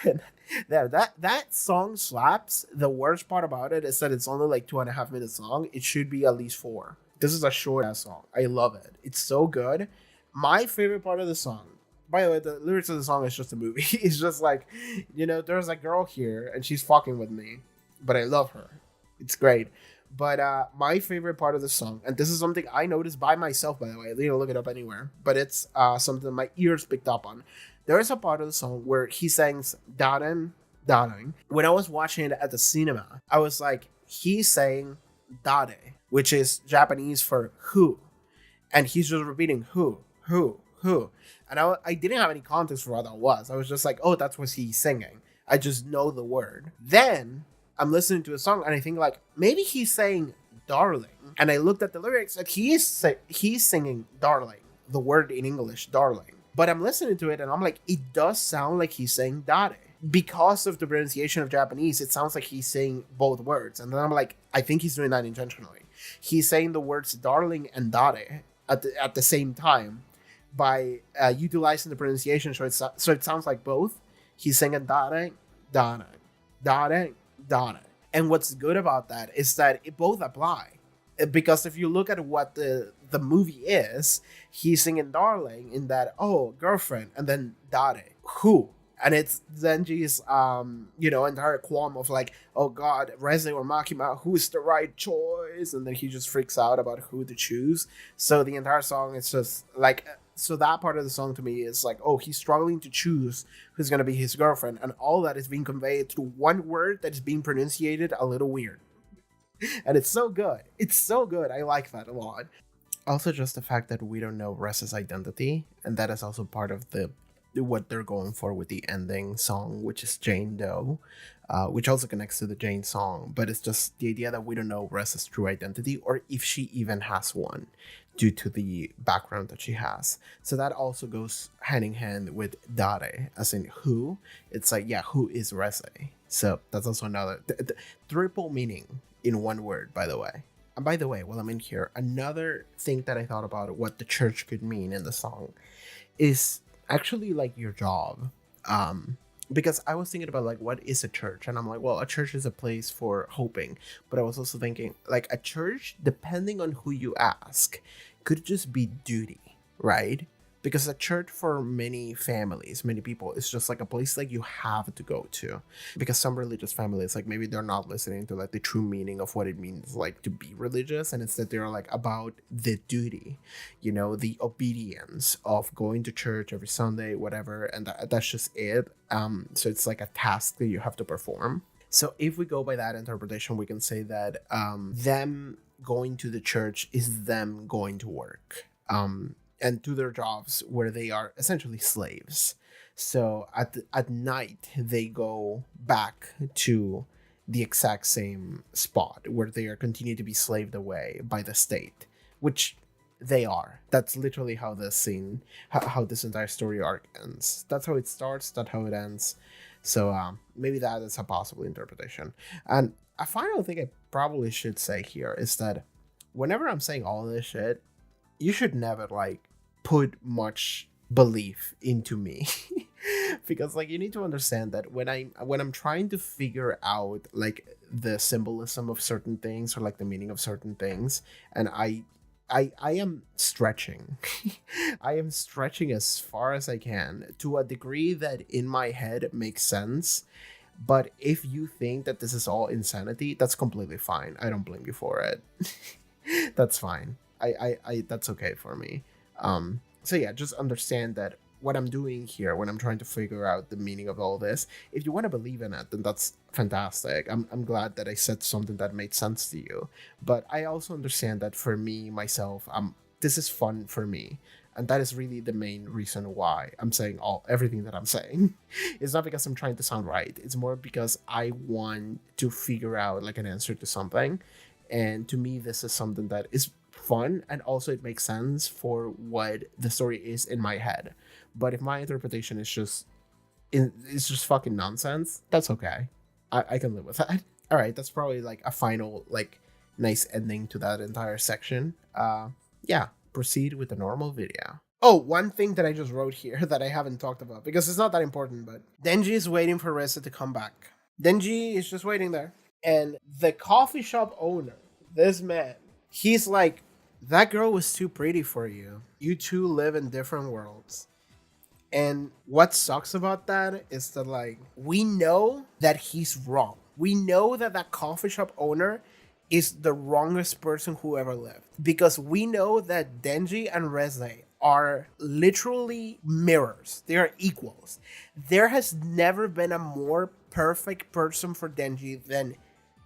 And there, that song slaps. The worst part about it is that it's only like 2.5 minutes long. It should be at least 4. This is a short ass song. I love it. It's so good. My favorite part of the song, by the way, the lyrics of the song is just a movie. It's just like, you know, there's a girl here and she's fucking with me, but I love her. It's great. But my favorite part of the song, and this is something I noticed by myself, by the way, I didn't look it up anywhere, but it's something my ears picked up on. There is a part of the song where he sings Darren, Darren. When I was watching it at the cinema, I was like, he's saying Dare, which is Japanese for who. And he's just repeating who. And I didn't have any context for what that was. I was just like, oh, that's what he's singing. I just know the word. Then I'm listening to a song and I think like, maybe he's saying darling. And I looked at the lyrics and he's singing darling, the word in English, darling. But I'm listening to it and I'm like, it does sound like he's saying dare. Because of the pronunciation of Japanese, it sounds like he's saying both words. And then I'm like, I think he's doing that intentionally. He's saying the words darling and dare at the same time, by utilizing the pronunciation, so it sounds like both. He's singing dare, dare, dare, dare. And what's good about that is that it both apply. Because if you look at what the movie is, he's singing darling in that, oh, girlfriend, and then dare, who? And it's Denji's, entire qualm of like, oh God, Reze or Makima, who's the right choice? And then he just freaks out about who to choose. So the entire song is just like, so that part of the song to me is like, oh, he's struggling to choose who's going to be his girlfriend. And all that is being conveyed through one word that is being pronunciated a little weird. And it's so good. It's so good. I like that a lot. Also, just the fact that we don't know Reze's identity. And that is also part of what they're going for with the ending song, which is Jane Doe, which also connects to the Jane song. But it's just the idea that we don't know Reze's true identity or if she even has one, due to the background that she has. So that also goes hand in hand with dare, as in who. It's like, yeah, who is Reze? So that's also another triple meaning in one word, by the way. And by the way, while I'm in here, another thing that I thought about what the church could mean in the song is actually like your job. Because I was thinking about like, what is a church? And I'm like, well, a church is a place for hoping. But I was also thinking like a church, depending on who you ask, could just be duty, right? Because a church for many families, many people, is just like a place like you have to go to. Because some religious families, like maybe they're not listening to like the true meaning of what it means like to be religious, and instead they're like about the duty, you know, the obedience of going to church every Sunday, whatever, and that's just it. So it's like a task that you have to perform. So if we go by that interpretation, we can say that them going to the church is them going to work. And to their jobs where they are essentially slaves. So at night, they go back to the exact same spot where they are continuing to be slaved away by the state, which they are. That's literally how this scene, how this entire story arc ends. That's how it starts, that's how it ends. So maybe that is a possible interpretation. And a final thing I probably should say here is that whenever I'm saying all this shit, you should never like put much belief into me. Because like you need to understand that when I'm trying to figure out like the symbolism of certain things or like the meaning of certain things, and I am stretching. I am stretching as far as I can to a degree that in my head makes sense. But if you think that this is all insanity, that's completely fine. I don't blame you for it. That's fine. I that's okay for me. So yeah, just understand that what I'm doing here when I'm trying to figure out the meaning of all this. If you want to believe in it, then that's fantastic. I'm glad that I said something that made sense to you. But I also understand that for me, myself, this is fun for me. And that is really the main reason why I'm saying everything that I'm saying. It's not because I'm trying to sound right. It's more because I want to figure out like an answer to something. And to me, this is something that is fun, and also it makes sense for what the story is in my head. But if my interpretation is it's just fucking nonsense, that's okay. I can live with that. All right, that's probably like a final like nice ending to that entire section. Yeah, proceed with the normal video. Oh, one thing that I just wrote here that I haven't talked about because it's not that important, but Denji is waiting for REZE to come back. Denji is just waiting there. And the coffee shop owner, this man, he's like, that girl was too pretty for you. You two live in different worlds. And what sucks about that is that, like, we know that he's wrong. We know that that coffee shop owner is the wrongest person who ever lived. Because we know that Denji and REZE are literally mirrors. They are equals. There has never been a more perfect person for Denji than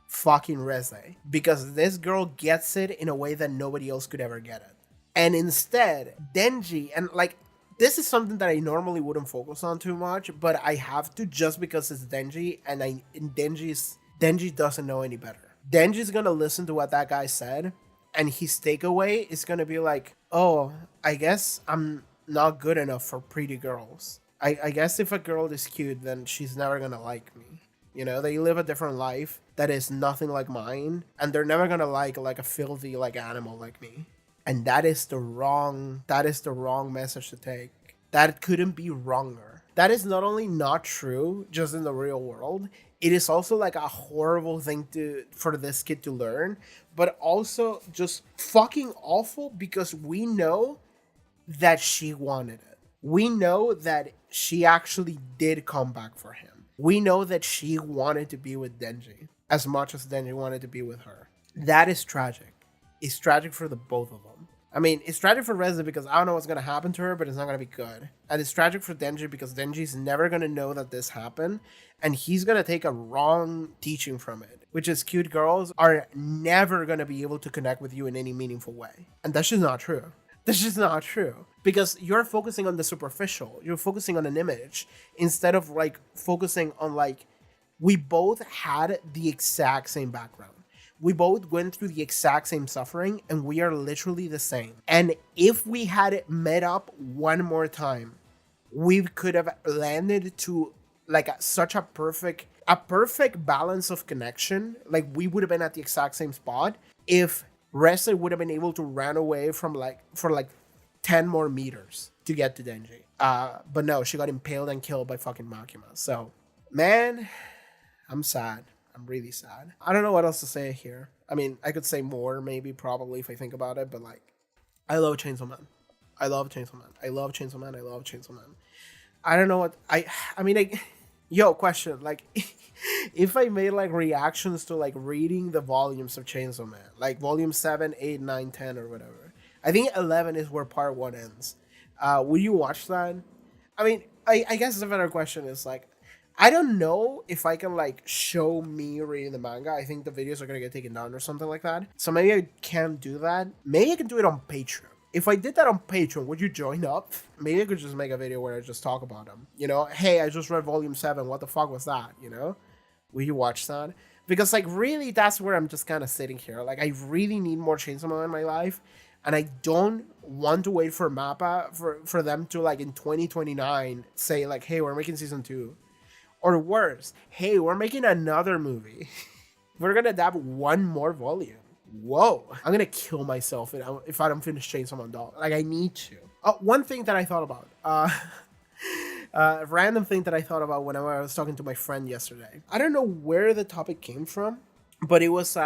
fucking REZE. Because this girl gets it in a way that nobody else could ever get it. And instead, Denji, and like, this is something that I normally wouldn't focus on too much, but I have to just because it's Denji, and Denji doesn't know any better. Denji's gonna listen to what that guy said, and his takeaway is gonna be like, oh, I guess I'm not good enough for pretty girls. I guess if a girl is cute, then she's never gonna like me. You know, they live a different life that is nothing like mine, and they're never gonna like a filthy like animal like me. And that is the wrong message to take. That couldn't be wronger. That is not only not true just in the real world, it is also like a horrible thing for this kid to learn, but also just fucking awful because we know that she wanted it. We know that she actually did come back for him. We know that she wanted to be with Denji as much as Denji wanted to be with her. That is tragic. It's tragic for the both of them. I mean, it's tragic for REZE because I don't know what's going to happen to her, but it's not going to be good. And it's tragic for Denji because Denji's never going to know that this happened, and he's going to take a wrong teaching from it, which is cute girls are never going to be able to connect with you in any meaningful way. And that's just not true. That's just not true. Because you're focusing on the superficial. You're focusing on an image instead of like focusing on like, we both had the exact same background. We both went through the exact same suffering, and we are literally the same. And if we had met up one more time, we could have landed to like such a perfect balance of connection. Like we would have been at the exact same spot if REZE would have been able to run away for 10 more meters to get to Denji. But no, she got impaled and killed by fucking Makima. So, man, I'm sad. I'm really sad. I don't know what else to say here. I mean, I could say more, maybe, probably, if I think about it, but like, I love Chainsaw Man. I love Chainsaw Man. I love Chainsaw Man. I love Chainsaw Man. I don't know what yo, question, like, if I made like reactions to like reading the volumes of Chainsaw Man, like volume 7, 8, 9, 10, or whatever. I think 11 is where part 1 ends. Would you watch that? I mean, I guess the better question is like, I don't know if I can like show me reading the manga. I think the videos are gonna get taken down or something like that. So maybe I can't do that. Maybe I can do it on Patreon. If I did that on Patreon, would you join up? Maybe I could just make a video where I just talk about them. You know, hey, I just read volume 7. What the fuck was that? You know, will you watch that? Because like really, that's where I'm just kind of sitting here. Like I really need more Chainsaw Man in my life. And I don't want to wait for MAPPA for them to like in 2029 say like, hey, we're making season 2. Or worse, hey, we're making another movie. We're gonna adapt one more volume. Whoa. I'm gonna kill myself if I don't finish Chainsaw Man Dog. Like, I need to. One thing that I thought about. Random thing that I thought about whenever I was talking to my friend yesterday. I don't know where the topic came from, but it was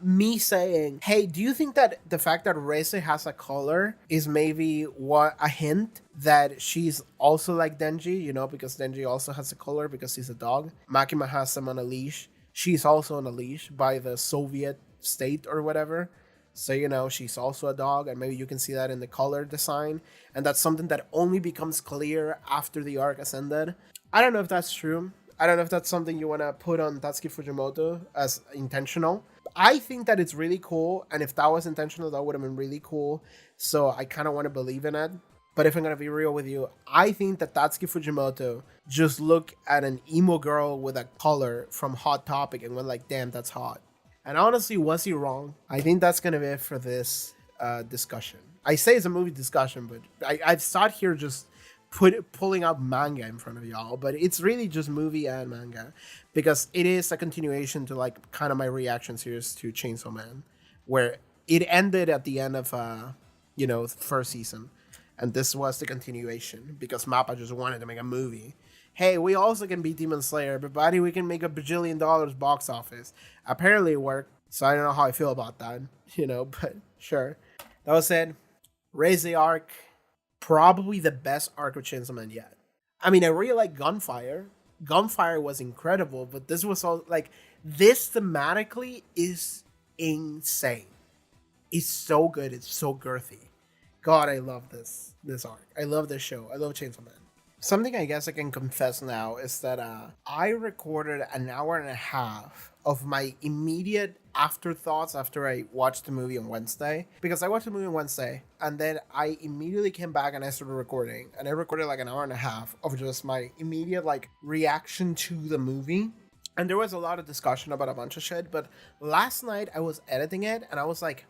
me saying, hey, do you think that the fact that REZE has a collar is maybe a hint that she's also like Denji, you know, because Denji also has a collar because he's a dog. Makima has him on a leash. She's also on a leash by the Soviet state or whatever. So, you know, she's also a dog, and maybe you can see that in the color design. And that's something that only becomes clear after the arc has ended. I don't know if that's true. I don't know if that's something you want to put on Tatsuki Fujimoto as intentional. I think that it's really cool, and if that was intentional, that would have been really cool. So I kind of want to believe in it. But if I'm gonna be real with you, I think that Tatsuki Fujimoto just looked at an emo girl with a collar from Hot Topic and went like, "Damn, that's hot." And honestly, was he wrong? I think that's gonna be it for this discussion. I say it's a movie discussion, but I've sat here just pulling up manga in front of y'all, but it's really just movie and manga because it is a continuation to like kind of my reaction series to Chainsaw Man, where it ended at the end of first season, and this was the continuation because Mappa just wanted to make a movie. Hey, we also can beat Demon Slayer, but buddy, we can make $1 bajillion box office. Apparently it worked, so I don't know how I feel about that, but sure. That was it. REZE arc, probably the best arc of Chainsaw Man yet. I mean, I really like Gunfire. Gunfire was incredible, but this was all like, this thematically is insane. It's so good. It's so girthy. God, I love this arc. I love this show. I love Chainsaw Man. Something I guess I can confess now is that I recorded an hour and a half of my immediate afterthoughts after I watched the movie on Wednesday. Because I watched the movie on Wednesday, and then I immediately came back and I started recording. And I recorded like an hour and a half of just my immediate like reaction to the movie. And there was a lot of discussion about a bunch of shit. But last night I was editing it and I was like,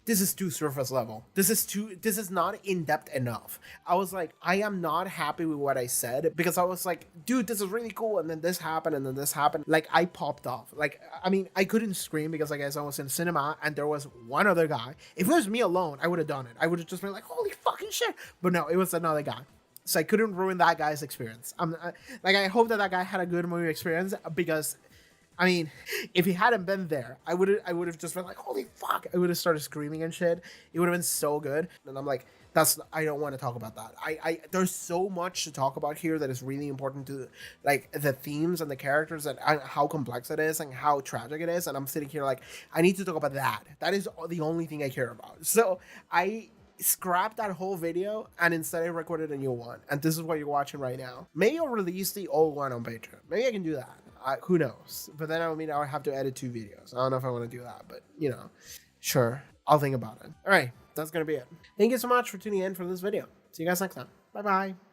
this is too surface level. This is not in-depth enough. I was like, I am not happy with what I said because I was like, dude, this is really cool. And then this happened and then this happened. Like, I popped off. Like, I mean, I couldn't scream because I guess I was in cinema and there was one other guy. If it was me alone, I would have done it. I would have just been like, holy fucking shit. But no, it was another guy. So I couldn't ruin that guy's experience. I hope that guy had a good movie experience because, I mean, if he hadn't been there, I would have just been like, holy fuck. I would have started screaming and shit. It would have been so good. And I'm like, I don't want to talk about that. There's so much to talk about here that is really important to like the themes and the characters and how complex it is and how tragic it is. And I'm sitting here like, I need to talk about that. That is the only thing I care about. So I scrapped that whole video and instead I recorded a new one. And this is what you're watching right now. Maybe I'll release the old one on Patreon. Maybe I can do that. Who knows? But then I would have to edit 2 videos. I don't know if I want to do that, but sure. I'll think about it. All right, that's going to be it. Thank you so much for tuning in for this video. See you guys next time. Bye-bye.